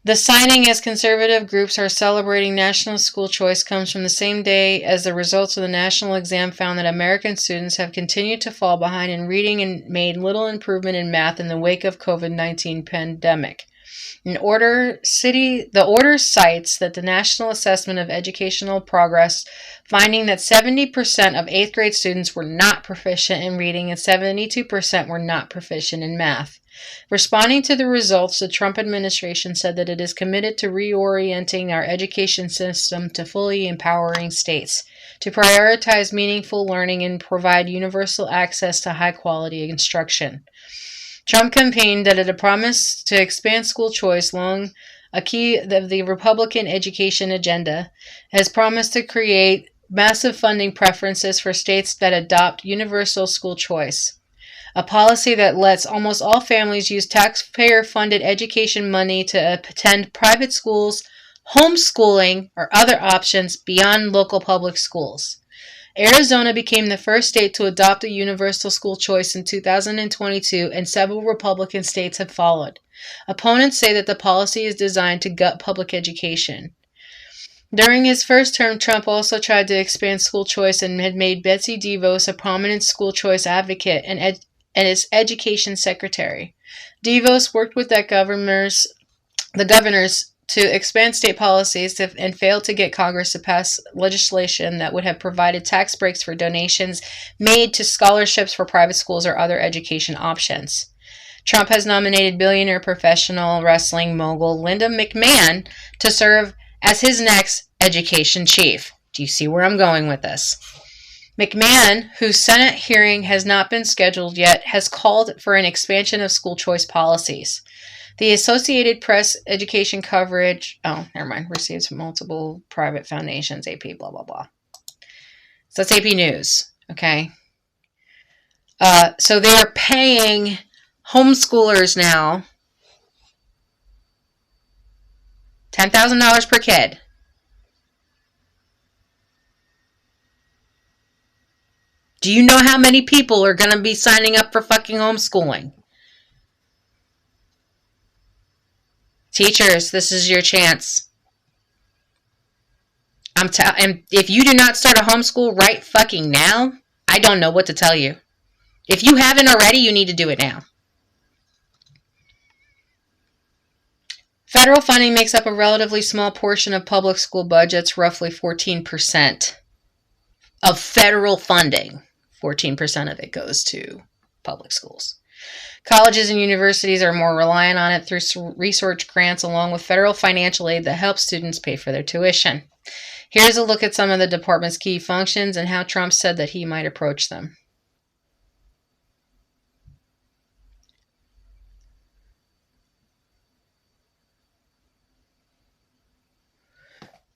The signing, as conservative groups are celebrating national school choice, comes from the same day as the results of the national exam found that American students have continued to fall behind in reading and made little improvement in math in the wake of COVID-19 pandemic. The order cites that the National Assessment of Educational Progress finding that 70% of 8th grade students were not proficient in reading and 72% were not proficient in math. Responding to the results, the Trump administration said that it is committed to reorienting our education system to fully empowering states, to prioritize meaningful learning and provide universal access to high-quality instruction. Trump campaigned that it promised to expand school choice along a key of the Republican education agenda, has promised to create massive funding preferences for states that adopt universal school choice. A policy that lets almost all families use taxpayer-funded education money to attend private schools, homeschooling, or other options beyond local public schools. Arizona became the first state to adopt a universal school choice in 2022, and several Republican states have followed. Opponents say that the policy is designed to gut public education. During his first term, Trump also tried to expand school choice and had made Betsy DeVos a prominent school choice advocate and its education secretary. DeVos worked with the governors to expand state policies and failed to get Congress to pass legislation that would have provided tax breaks for donations made to scholarships for private schools or other education options. Trump has nominated billionaire professional wrestling mogul Linda McMahon to serve as his next education chief. Do you see where I'm going with this? McMahon, whose Senate hearing has not been scheduled yet, has called for an expansion of school choice policies. The Associated Press education coverage, receives multiple private foundations, AP, blah, blah, blah. So that's AP News, okay? So they're paying homeschoolers now $10,000 per kid. Do you know how many people are going to be signing up for fucking homeschooling? Teachers, this is your chance. And if you do not start a homeschool right fucking now, I don't know what to tell you. If you haven't already, you need to do it now. Federal funding makes up a relatively small portion of public school budgets, roughly 14% of federal funding. 14% of it goes to public schools. Colleges and universities are more reliant on it through research grants along with federal financial aid that helps students pay for their tuition. Here's a look at some of the department's key functions and how Trump said that he might approach them.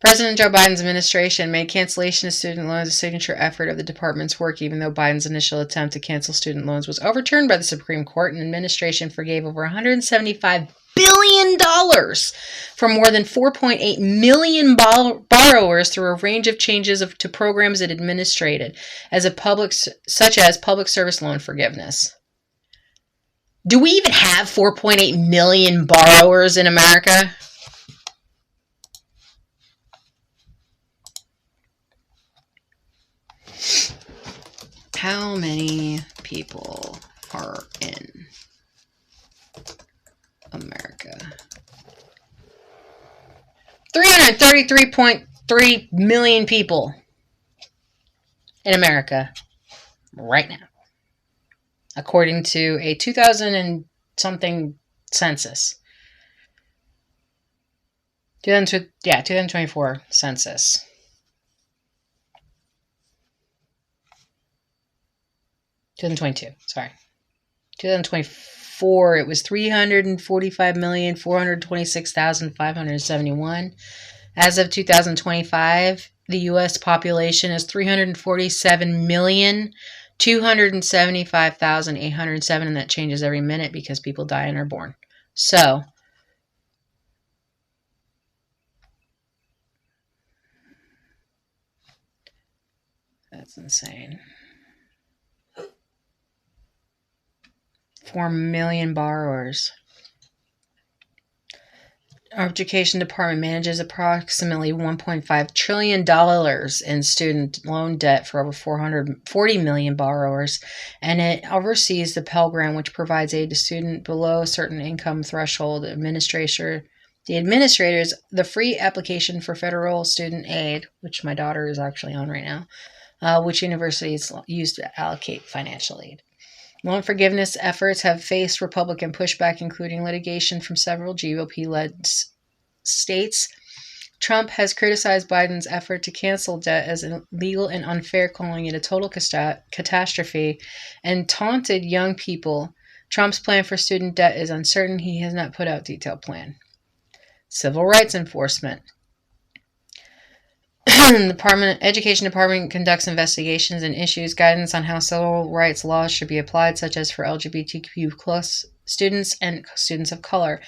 President Joe Biden's administration made cancellation of student loans a signature effort of the department's work, even though Biden's initial attempt to cancel student loans was overturned by the Supreme Court, and the administration forgave over $175 billion for more than 4.8 million borrowers through a range of changes to programs it administrated, such as public service loan forgiveness. Do we even have 4.8 million borrowers in America? How many people are in America? 333.3 million people in America right now. according to a 2000 and something census. 2024 census. 2022, sorry. 2024, it was 345,426,571. As of 2025, the U.S. population is 347,275,807, and that changes every minute because people die and are born. So, that's insane. 4 million borrowers. Our education department manages approximately $1.5 trillion in student loan debt for over 440 million borrowers, and it oversees the Pell Grant, which provides aid to students below a certain income threshold. The administrators, the free application for federal student aid, which my daughter is actually on right now, which universities use to allocate financial aid. Loan forgiveness efforts have faced Republican pushback, including litigation from several GOP-led states. Trump has criticized Biden's effort to cancel debt as illegal and unfair, calling it a total catastrophe, and taunted young people. Trump's plan for student debt is uncertain. He has not put out a detailed plan. Civil rights enforcement. The Education Department conducts investigations and issues guidance on how civil rights laws should be applied, such as for LGBTQ+ students and students of color.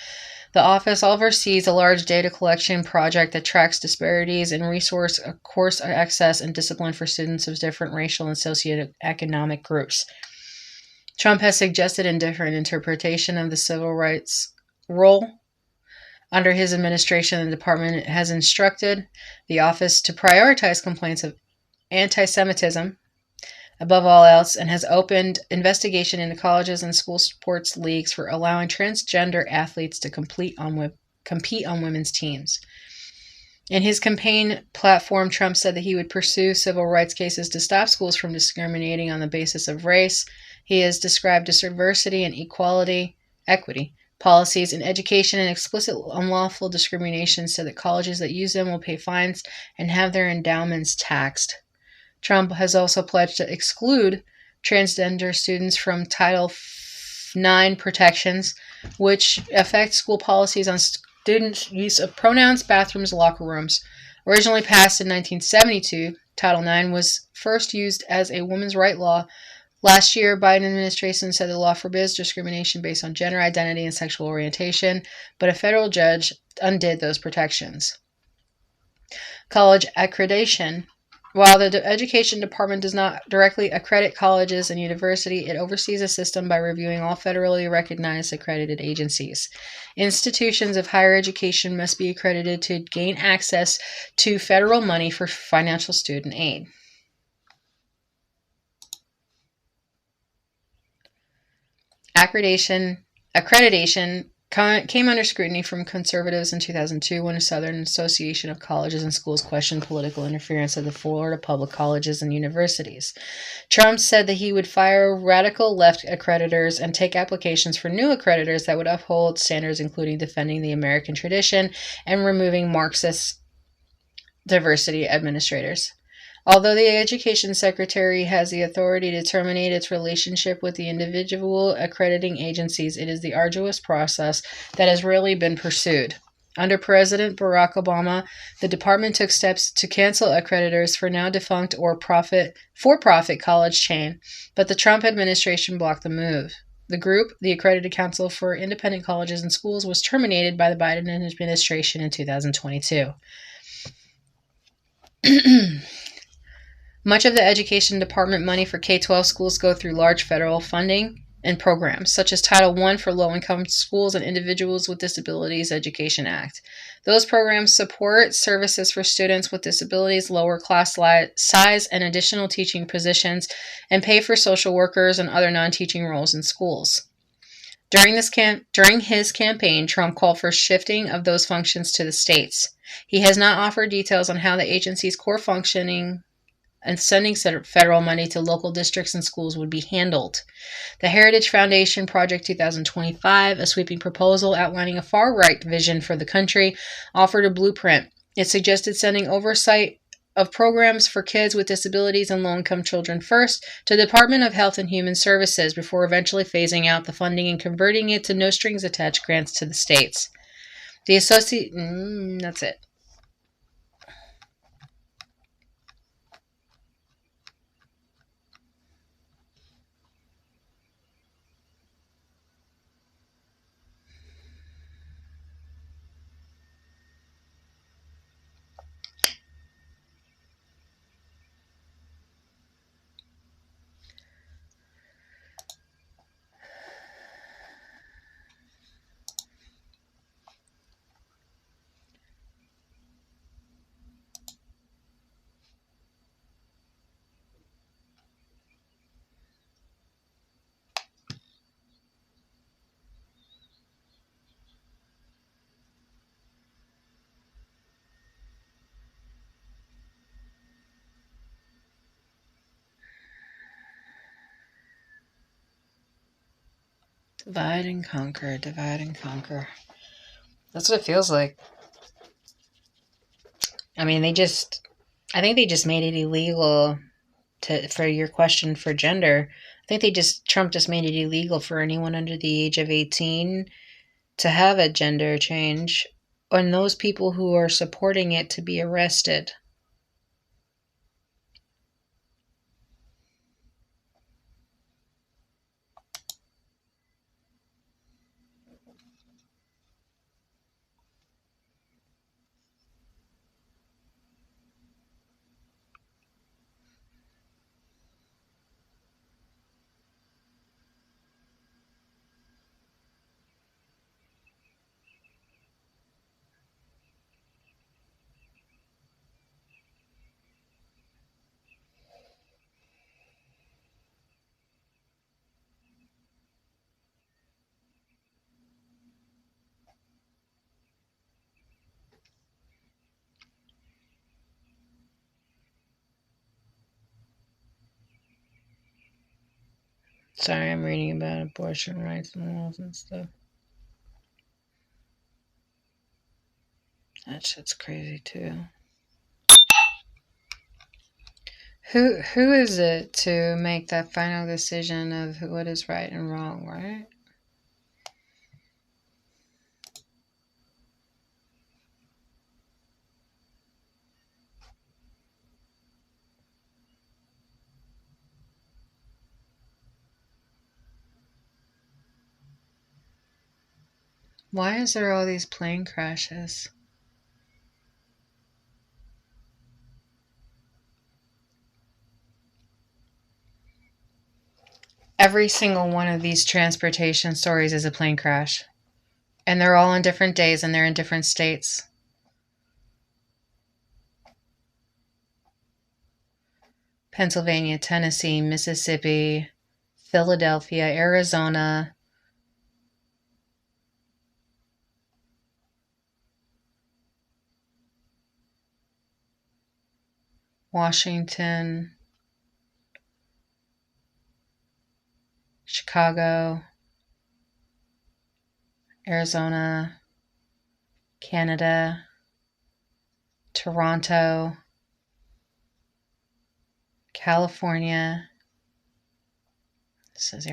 The office oversees a large data collection project that tracks disparities in resource, course access, and discipline for students of different racial and socioeconomic groups. Trump has suggested a different interpretation of the civil rights role. Under his administration, the department has instructed the office to prioritize complaints of anti-Semitism above all else, and has opened investigation into colleges and school sports leagues for allowing transgender athletes to compete on women's teams. In his campaign platform, Trump said that he would pursue civil rights cases to stop schools from discriminating on the basis of race. He has described diversity and equity policies in education and explicit unlawful discrimination, so that colleges that use them will pay fines and have their endowments taxed. Trump has also pledged to exclude transgender students from Title IX protections, which affect school policies on students' use of pronouns, bathrooms, locker rooms. Originally passed in 1972, Title IX was first used as a women's right law. Last year, Biden administration said the law forbids discrimination based on gender identity and sexual orientation, but a federal judge undid those protections. College accreditation. While the Education Department does not directly accredit colleges and universities, it oversees a system by reviewing all federally recognized accredited agencies. Institutions of higher education must be accredited to gain access to federal money for financial student aid. Accreditation came under scrutiny from conservatives in 2002 when the Southern Association of Colleges and Schools questioned political interference of the Florida public colleges and universities. Trump said that he would fire radical left accreditors and take applications for new accreditors that would uphold standards, including defending the American tradition and removing Marxist diversity administrators. Although the Education Secretary has the authority to terminate its relationship with the individual accrediting agencies, it is the arduous process that has rarely been pursued. Under President Barack Obama, the department took steps to cancel accreditors for now defunct or for-profit college chain, but the Trump administration blocked the move. The group, the Accredited Council for Independent Colleges and Schools, was terminated by the Biden administration in 2022. Much of the Education Department money for K-12 schools go through large federal funding and programs, such as Title I for Low-Income Schools and Individuals with Disabilities Education Act. Those programs support services for students with disabilities, lower class size, and additional teaching positions, and pay for social workers and other non-teaching roles in schools. During his campaign, Trump called for shifting of those functions to the states. He has not offered details on how the agency's core functioning and sending federal money to local districts and schools would be handled. The Heritage Foundation Project 2025, a sweeping proposal outlining a far-right vision for the country, offered a blueprint. It suggested sending oversight of programs for kids with disabilities and low-income children first to the Department of Health and Human Services before eventually phasing out the funding and converting it to no-strings-attached grants to the states. The that's it. Divide and conquer, divide and conquer. That's what it feels like. I mean, I think they just made it illegal for your question for gender. I think Trump just made it illegal for anyone under the age of 18 to have a gender change, and those people who are supporting it to be arrested. Sorry, I'm reading about abortion rights and laws and stuff. That shit's crazy too. Who is it to make that final decision of what is right and wrong, right? Why is there all these plane crashes? Every single one of these transportation stories is a plane crash. And they're all on different days and they're in different states. Pennsylvania, Tennessee, Mississippi, Philadelphia, Arizona, Washington, Chicago, Arizona, Canada, Toronto, California. This is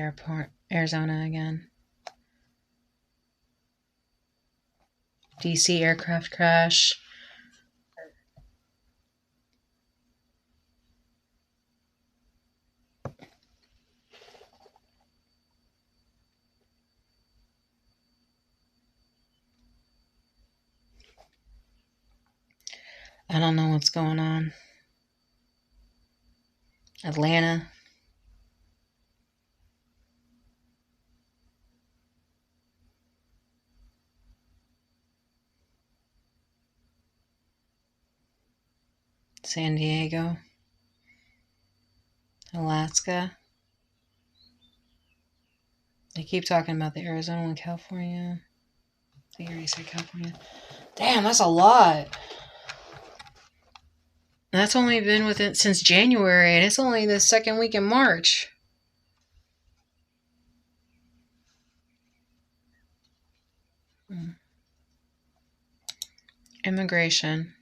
Arizona again. DC aircraft crash. I don't know what's going on. Atlanta. San Diego. Alaska. They keep talking about the Arizona and California. I think I already said California. Damn, that's a lot. That's only been with it since January, and it's only the second week in March. Immigration.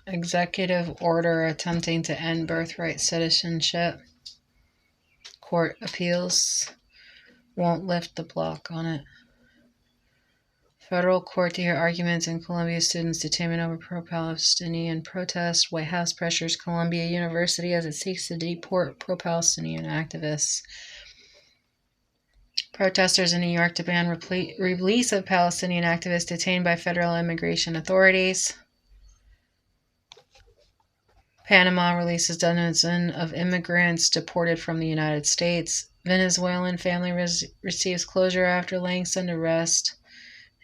Executive order attempting to end birthright citizenship. Court appeals won't lift the block on it. Federal court to hear arguments in Columbia students' detainment over pro-Palestinian protest. White House pressures Columbia University as it seeks to deport pro-Palestinian activists. Protesters in New York demand release of Palestinian activists detained by federal immigration authorities. Panama releases dozens of immigrants deported from the United States. Venezuelan family receives closure after Langston arrest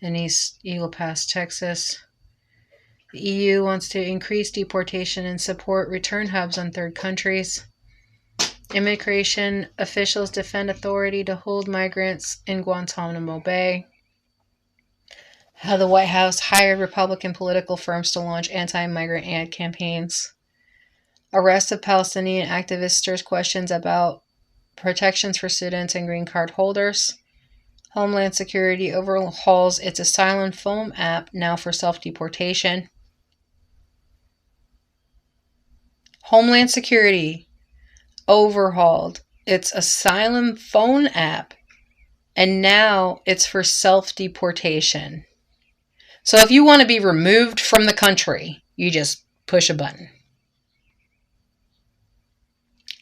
in East Eagle Pass, Texas. The EU wants to increase deportation and support return hubs on third countries. Immigration officials defend authority to hold migrants in Guantanamo Bay. How the White House hired Republican political firms to launch anti-migrant ad campaigns. Arrest of Palestinian activists stirs questions about protections for students and green card holders. Homeland Security overhauls its asylum phone app now for self-deportation. Homeland Security overhauled its asylum phone app, and now it's for self-deportation. So if you want to be removed from the country, you just push a button.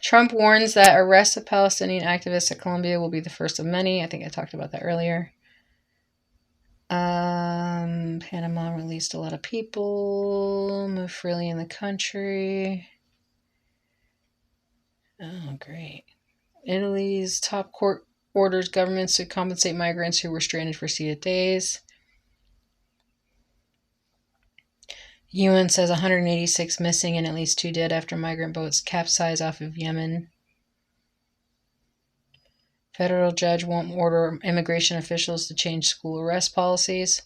Trump warns that arrests of Palestinian activists at Columbia will be the first of many. I think I talked about that earlier. Panama released a lot of people, move freely in the country. Oh, great. Italy's top court orders governments to compensate migrants who were stranded for seated days. UN says 186 missing and at least 2 dead after migrant boats capsized off of Yemen. Federal judge won't order immigration officials to change school arrest policies.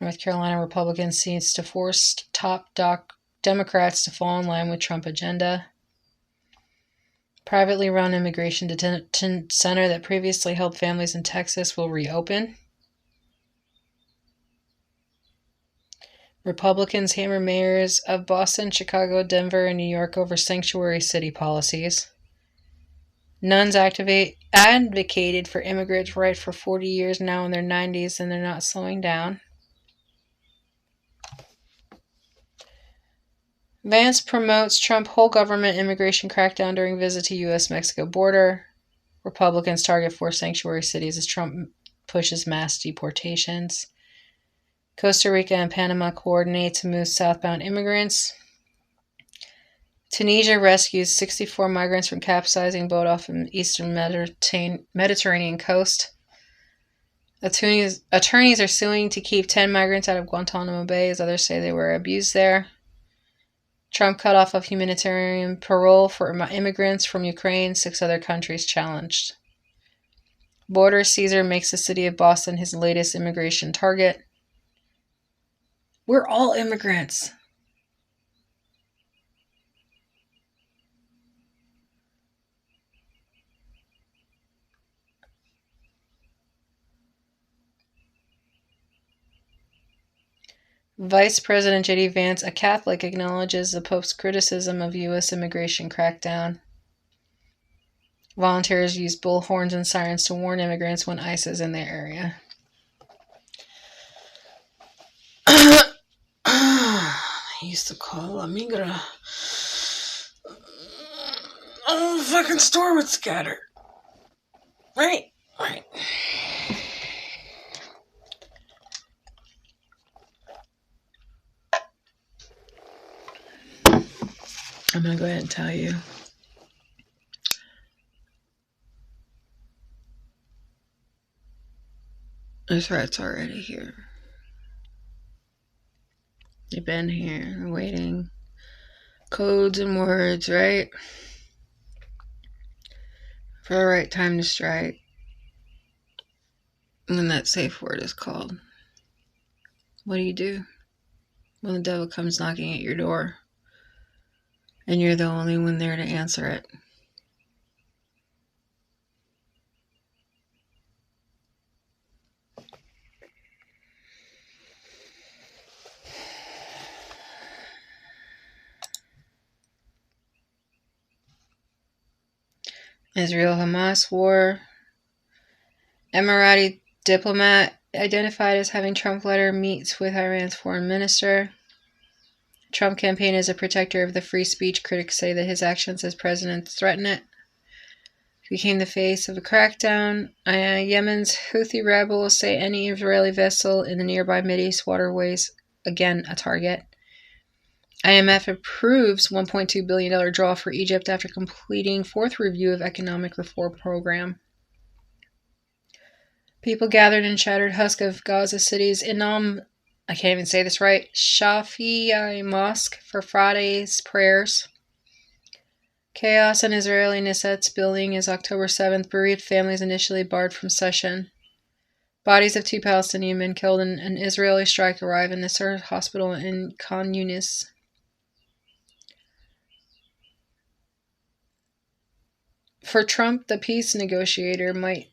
North Carolina Republicans seeks to force top Democrats to fall in line with Trump agenda. Privately run immigration detention center that previously held families in Texas will reopen. Republicans hammer mayors of Boston, Chicago, Denver, and New York over sanctuary city policies. Nuns advocated for immigrants' rights for 40 years, now in their 90s, and they're not slowing down. Vance promotes Trump whole government immigration crackdown during visit to U.S.-Mexico border. Republicans target 4 sanctuary cities as Trump pushes mass deportations. Costa Rica and Panama coordinate to move southbound immigrants. Tunisia rescues 64 migrants from capsizing boat off the eastern Mediterranean coast. Attorneys are suing to keep 10 migrants out of Guantanamo Bay as others say they were abused there. Trump cut off of humanitarian parole for immigrants from Ukraine. 6 other countries challenged. Border Caesar makes the city of Boston his latest immigration target. We're all immigrants. Vice President J.D. Vance, a Catholic, acknowledges the Pope's criticism of U.S. immigration crackdown. Volunteers use bullhorns and sirens to warn immigrants when ICE is in their area. I used to call La Migra. Oh, the fucking store would scatter. Right. I'm going to go ahead and tell you. The threat's already here. They've been here, waiting. Codes and words, right? For the right time to strike. When that safe word is called. What do? When the devil comes knocking at your door and you're the only one there to answer it. Israel-Hamas war. Emirati diplomat identified as having Trump letter meets with Iran's foreign minister. Trump campaign is a protector of the free speech. Critics say that his actions as president threaten it. Became the face of a crackdown. Yemen's Houthi rebels say any Israeli vessel in the nearby Mideast waterways, again, a target. IMF approves $1.2 billion draw for Egypt after completing fourth review of economic reform program. People gathered in shattered husk of Gaza City's I can't even say this right, Shafi'i Mosque for Friday's prayers. Chaos in Israeli Knesset's building is October 7th. Bereaved families initially barred from session. Bodies of 2 Palestinian men killed in an Israeli strike arrive in the Nasser hospital in Khan Yunis. For Trump, the peace negotiator might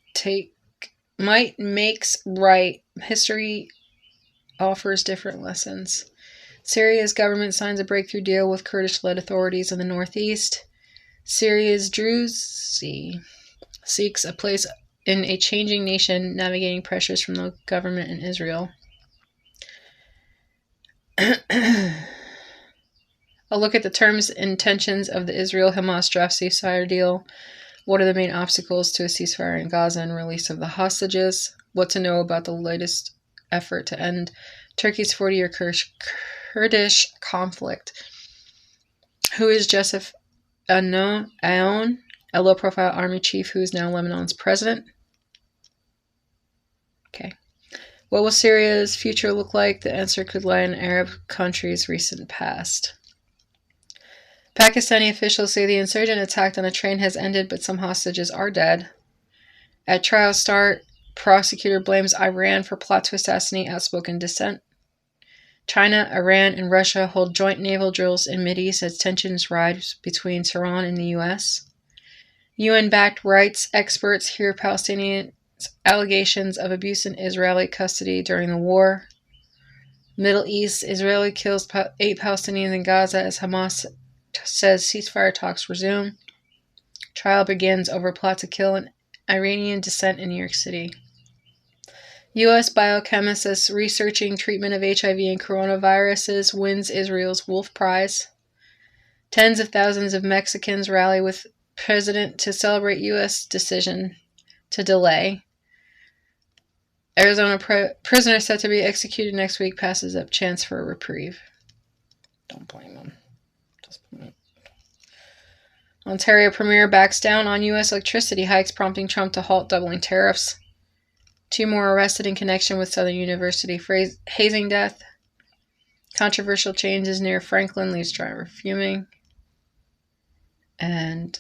makes right. History offers different lessons. Syria's government signs a breakthrough deal with Kurdish-led authorities in the northeast. Syria's Druzi seeks a place in a changing nation, navigating pressures from the government in Israel. A look at the terms and intentions of the Israel-Hamas draft ceasefire deal. What are the main obstacles to a ceasefire in Gaza and release of the hostages? What to know about the latest effort to end Turkey's 40-year Kurdish conflict. Who is Joseph Aoun, a low-profile army chief who is now Lebanon's president? Okay. What will Syria's future look like? The answer could lie in Arab countries' recent past. Pakistani officials say the insurgent attack on a train has ended, but some hostages are dead. At trial start, prosecutor blames Iran for plot to assassinate outspoken dissent. China, Iran, and Russia hold joint naval drills in Mideast as tensions rise between Tehran and the U.S. UN-backed rights experts hear Palestinian allegations of abuse in Israeli custody during the war. Middle East, Israel kills 8 Palestinians in Gaza as Hamas says ceasefire talks resume. Trial begins over plot to kill an Iranian dissent in New York City. U.S. biochemist researching treatment of HIV and coronaviruses wins Israel's Wolf Prize. Tens of thousands of Mexicans rally with president to celebrate U.S. decision to delay. Arizona prisoner set to be executed next week passes up chance for a reprieve. Don't blame him. Ontario Premier backs down on U.S. electricity hikes, prompting Trump to halt doubling tariffs. 2 more arrested in connection with Southern University hazing death. Controversial changes near Franklin leaves driver fuming. And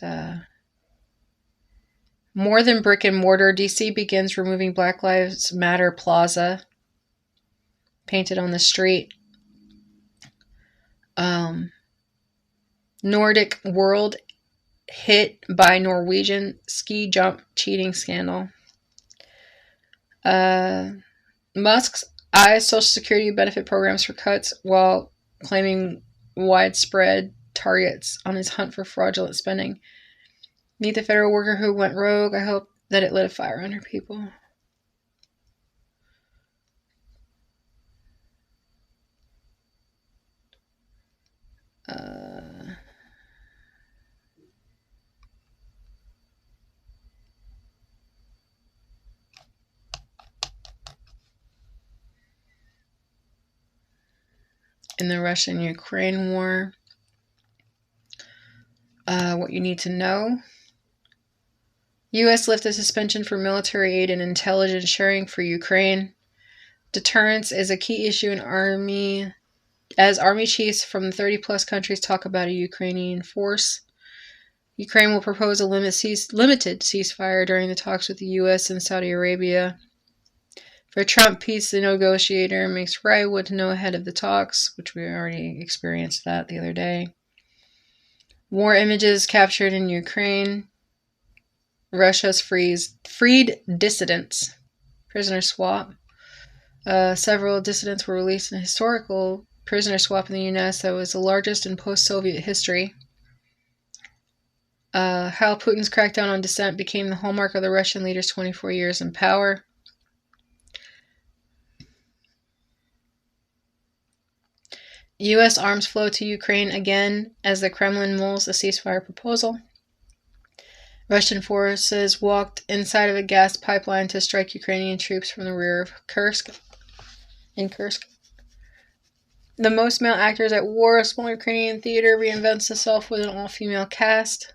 more than brick and mortar, D.C. begins removing Black Lives Matter Plaza painted on the street. Nordic world hit by Norwegian ski jump cheating scandal. Musk's eyes Social Security benefit programs for cuts while claiming widespread targets on his hunt for fraudulent spending. Meet the federal worker who went rogue. I hope that it lit a fire under people. In the Russian-Ukraine war, what you need to know. U.S. lifted suspension for military aid and intelligence sharing for Ukraine. Deterrence is a key issue in Army as army chiefs from 30-plus countries talk about a Ukrainian force. Ukraine will propose a limited ceasefire during the talks with the U.S. and Saudi Arabia. For Trump, peace negotiator makes right what to know ahead of the talks, which we already experienced that the other day. War images captured in Ukraine. Russia's freed dissidents. Prisoner swap. Several dissidents were released in a historical prisoner swap in the U.S. that was the largest in post-Soviet history. How Putin's crackdown on dissent became the hallmark of the Russian leader's 24 years in power. U.S. arms flow to Ukraine again as the Kremlin mulls a ceasefire proposal. Russian forces walked inside of a gas pipeline to strike Ukrainian troops from the rear of Kursk. The most male actors at war, a small Ukrainian theater reinvents itself with an all-female cast.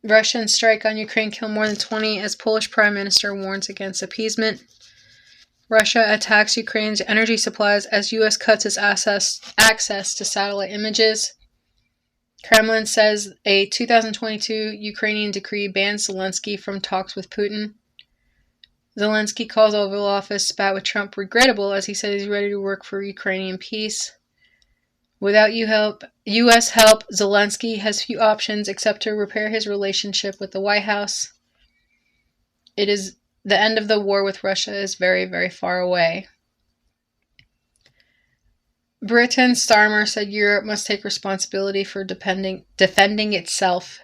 Russian strike on Ukraine kill more than 20 as Polish Prime Minister warns against appeasement. Russia attacks Ukraine's energy supplies as U.S. cuts its access to satellite images. Kremlin says a 2022 Ukrainian decree bans Zelensky from talks with Putin. Zelensky calls Oval Office spat with Trump regrettable as he says he's ready to work for Ukrainian peace. Without U.S. help, Zelensky has few options except to repair his relationship with the White House. It is the end of the war with Russia is very, very far away. Britain Starmer said Europe must take responsibility for defending itself.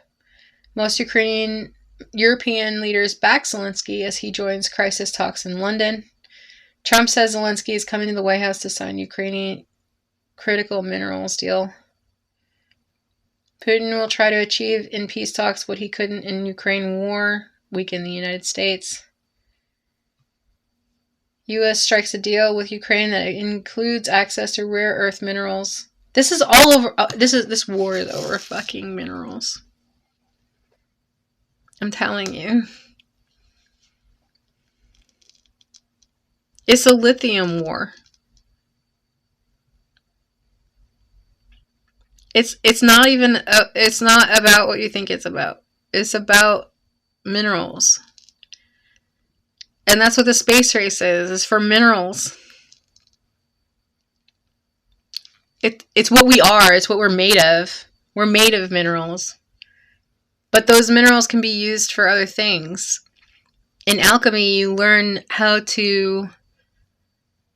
Most European leaders back Zelensky as he joins crisis talks in London. Trump says Zelensky is coming to the White House to sign Ukrainian critical minerals deal. Putin will try to achieve in peace talks what he couldn't in Ukraine war, weaken the United States. U.S. strikes a deal with Ukraine that includes access to rare earth minerals. This is all over. This war is over fucking minerals. I'm telling you. It's a lithium war. It's not even. It's not about what you think it's about. It's about minerals. And that's what the space race is for minerals. It's what we are. It's what we're made of. We're made of minerals. But those minerals can be used for other things. In alchemy, you learn how to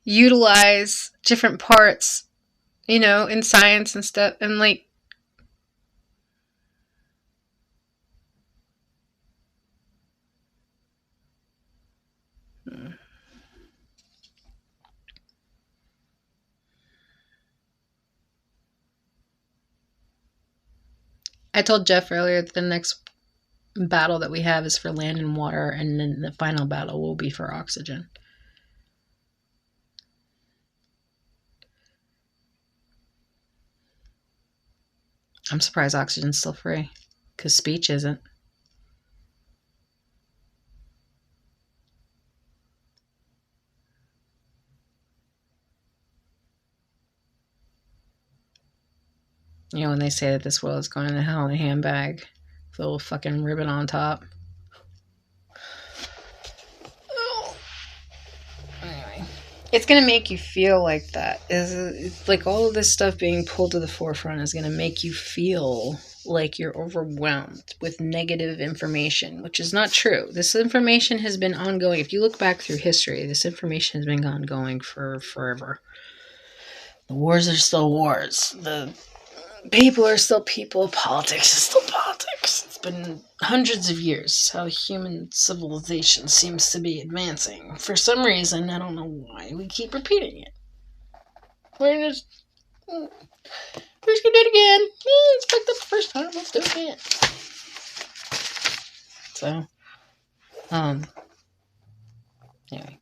utilize different parts, in science and stuff. And I told Jeff earlier that the next battle that we have is for land and water, and then the final battle will be for oxygen. I'm surprised oxygen's still free, because speech isn't. When they say that this world is going to hell in a handbag, with a little fucking ribbon on top. Anyway, it's going to make you feel like that. It's like all of this stuff being pulled to the forefront is going to make you feel like you're overwhelmed with negative information, which is not true. This information has been ongoing. If you look back through history, this information has been ongoing for forever. The wars are still wars. The people are still people. Politics is still politics. It's been hundreds of years how human civilization seems to be advancing. For some reason, I don't know why, we keep repeating it. We're just gonna do it again. It's fucked up the first time. Let's do it again. So, anyway.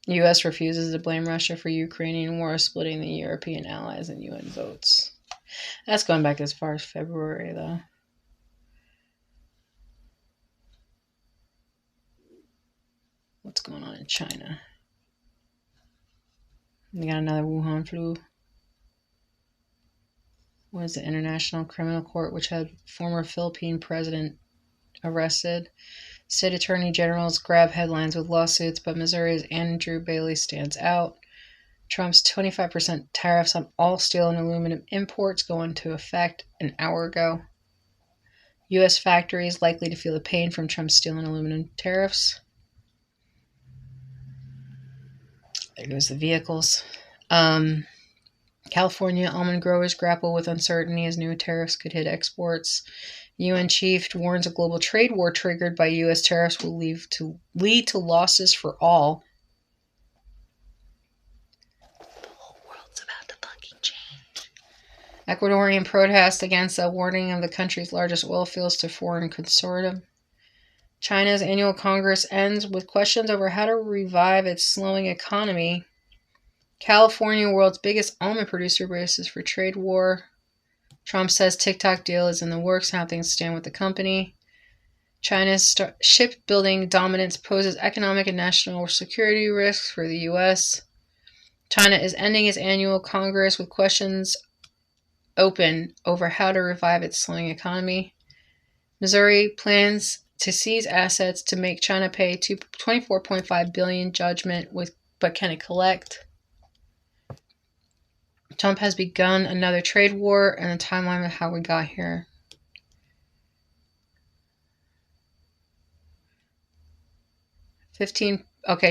U.S. refuses to blame Russia for Ukrainian war, splitting the European allies and UN votes. That's going back as far as February, though.
what's going on in China. We got another Wuhan flu. What is the International Criminal Court, which had former Philippine president arrested? State attorney generals grab headlines with lawsuits, but Missouri's Andrew Bailey stands out. Trump's 25% tariffs on all steel and aluminum imports go into effect an hour ago. U.S. factories likely to feel the pain from Trump's steel and aluminum tariffs. There goes the vehicles. California almond growers grapple with uncertainty as new tariffs could hit exports. UN chief warns a global trade war triggered by U.S. tariffs will lead to losses for all. The whole world's about to fucking change. Ecuadorian protest against the awarding of the country's largest oil fields to foreign consortium. China's annual Congress ends with questions over how to revive its slowing economy. California, world's biggest almond producer, braces for trade war. Trump says TikTok deal is in the works. How things stand with the company. China's shipbuilding dominance poses economic and national security risks for the U.S. China is ending its annual Congress with questions open over how to revive its slowing economy. Missouri plans to seize assets to make China pay $24.5 billion judgment but can it collect? Trump has begun another trade war and a timeline of how we got here.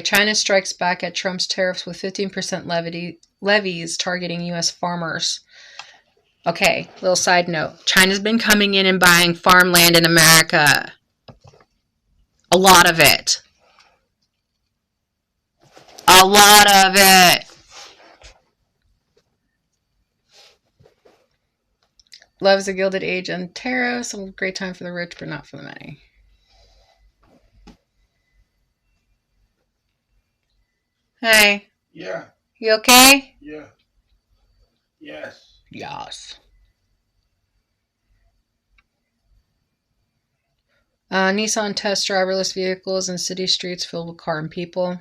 China strikes back at Trump's tariffs with 15% levies targeting U.S. farmers. Okay, little side note. China's been coming in and buying farmland in America. A lot of it. A lot of it. Loves the Gilded Age and tariffs. A great time for the rich, but not for the many. Hey.
Yeah.
You okay?
Yeah. Yes.
Yes. Nissan tests driverless vehicles in city streets filled with cars, people.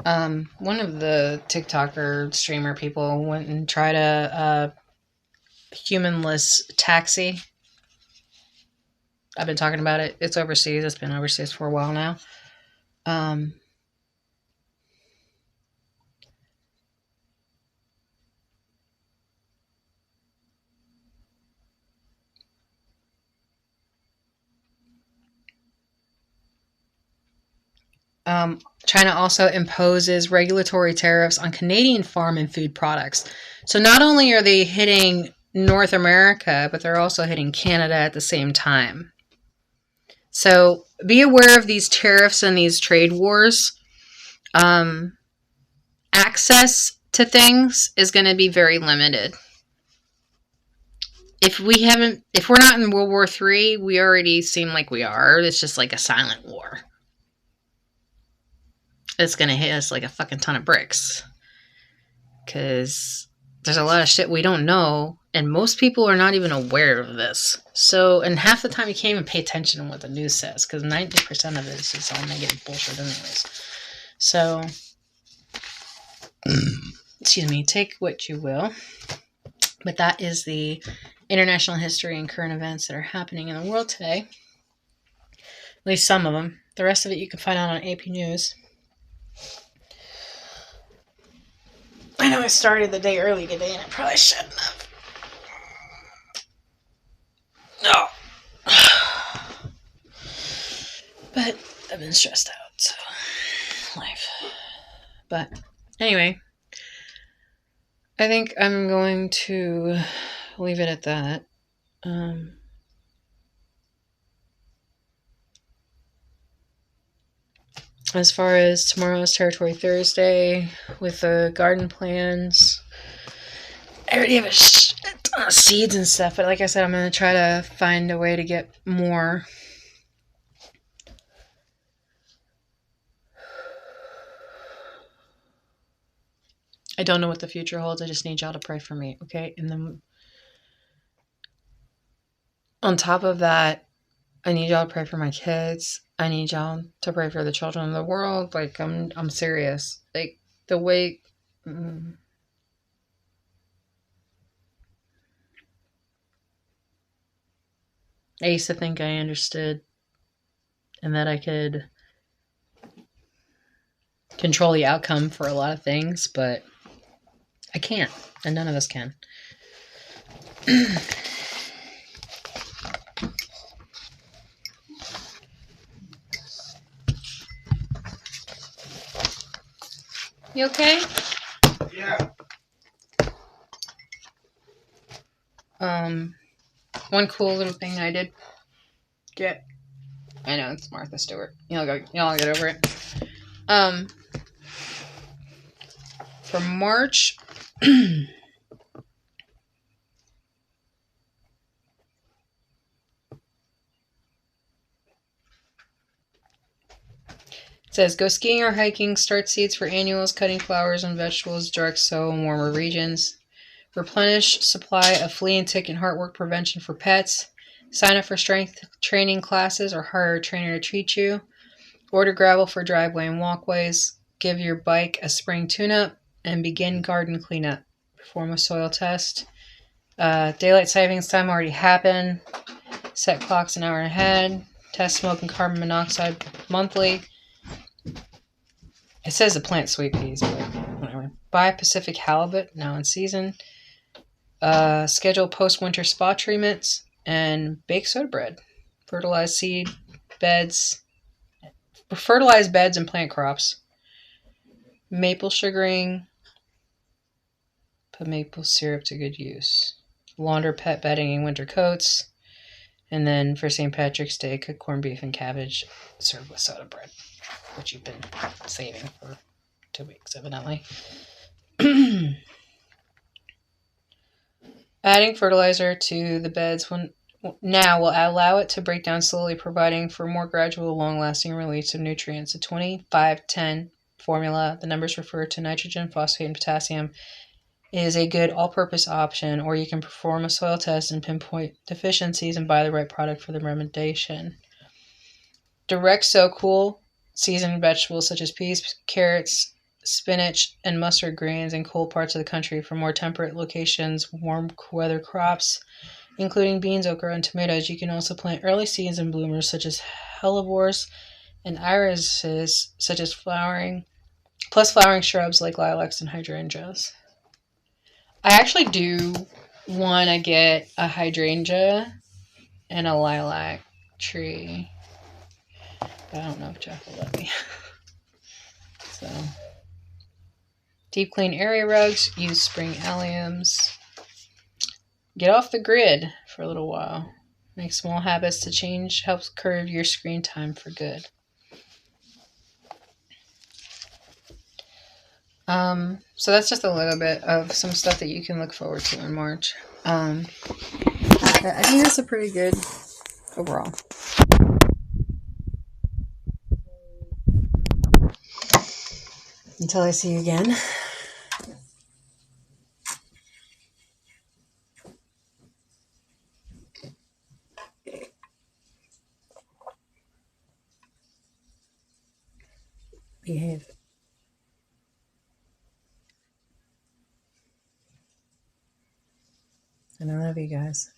One of the TikToker streamer people went and tried a humanless taxi. I've been talking about it. It's overseas. It's been overseas for a while now. China also imposes regulatory tariffs on Canadian farm and food products. So not only are they hitting North America, but they're also hitting Canada at the same time. So be aware of these tariffs and these trade wars. Access to things is going to be very limited. If we're not in World War III, we already seem like we are. It's just like a silent war. It's going to hit us like a fucking ton of bricks. Because there's a lot of shit we don't know, and most people are not even aware of this. So, and half the time you can't even pay attention to what the news says, because 90% of it is just all negative bullshit anyways. So, excuse me, take what you will. But that is the international history and current events that are happening in the world today. At least some of them. The rest of it you can find out on AP News. I know I started the day early today and I probably shouldn't have. No. But I've been stressed out, so life. But anyway, I think I'm going to leave it at that. As far as tomorrow's Territory Thursday with the garden plans, I already have a ton of seeds and stuff, but like I said, I'm going to try to find a way to get more. I don't know what the future holds. I just need y'all to pray for me, okay? And then on top of that, I need y'all to pray for my kids. I need y'all to pray for the children of the world. Like, I'm serious. Like, the way. I used to think I understood and that I could control the outcome for a lot of things, but I can't, and none of us can. You okay?
Yeah.
One cool little thing I did get. I know it's Martha Stewart. Y'all get over it. For March. It says, go skiing or hiking, start seeds for annuals, cutting flowers and vegetables, direct sow in warmer regions, replenish supply of flea and tick and heartwork prevention for pets, sign up for strength training classes or hire a trainer to treat you, order gravel for driveway and walkways, give your bike a spring tune-up, and begin garden cleanup. Perform a soil test. Daylight savings time already happened. Set clocks an hour ahead. Test smoke and carbon monoxide monthly. It says to plant sweet peas, but whatever. Buy Pacific halibut, now in season. Schedule post-winter spa treatments. And bake soda bread. Fertilize beds and plant crops. Maple sugaring. Put maple syrup to good use. Launder pet bedding and winter coats. And then for St. Patrick's Day, cook corned beef and cabbage served with soda bread, which you've been saving for 2 weeks, evidently. Adding fertilizer to the beds now will allow it to break down slowly, providing for more gradual, long-lasting release of nutrients. The 25-10 formula, the numbers refer to nitrogen, phosphate, and potassium, is a good all-purpose option, or you can perform a soil test and pinpoint deficiencies and buy the right product for the remediation. Direct sow cool seasoned vegetables such as peas, carrots, spinach, and mustard greens in cold parts of the country for more temperate locations, warm weather crops, including beans, okra, and tomatoes. You can also plant early seeds and bloomers such as hellebores and irises, such as flowering shrubs like lilacs and hydrangeas. I actually do want to get a hydrangea and a lilac tree, but I don't know if Jeff will let me. So, deep clean area rugs, use spring alliums. Get off the grid for a little while. Make small habits to change, helps curb your screen time for good. So that's just a little bit of some stuff that you can look forward to in March. I think that's a pretty good overall. Until I see you again. Behave. And I love you guys.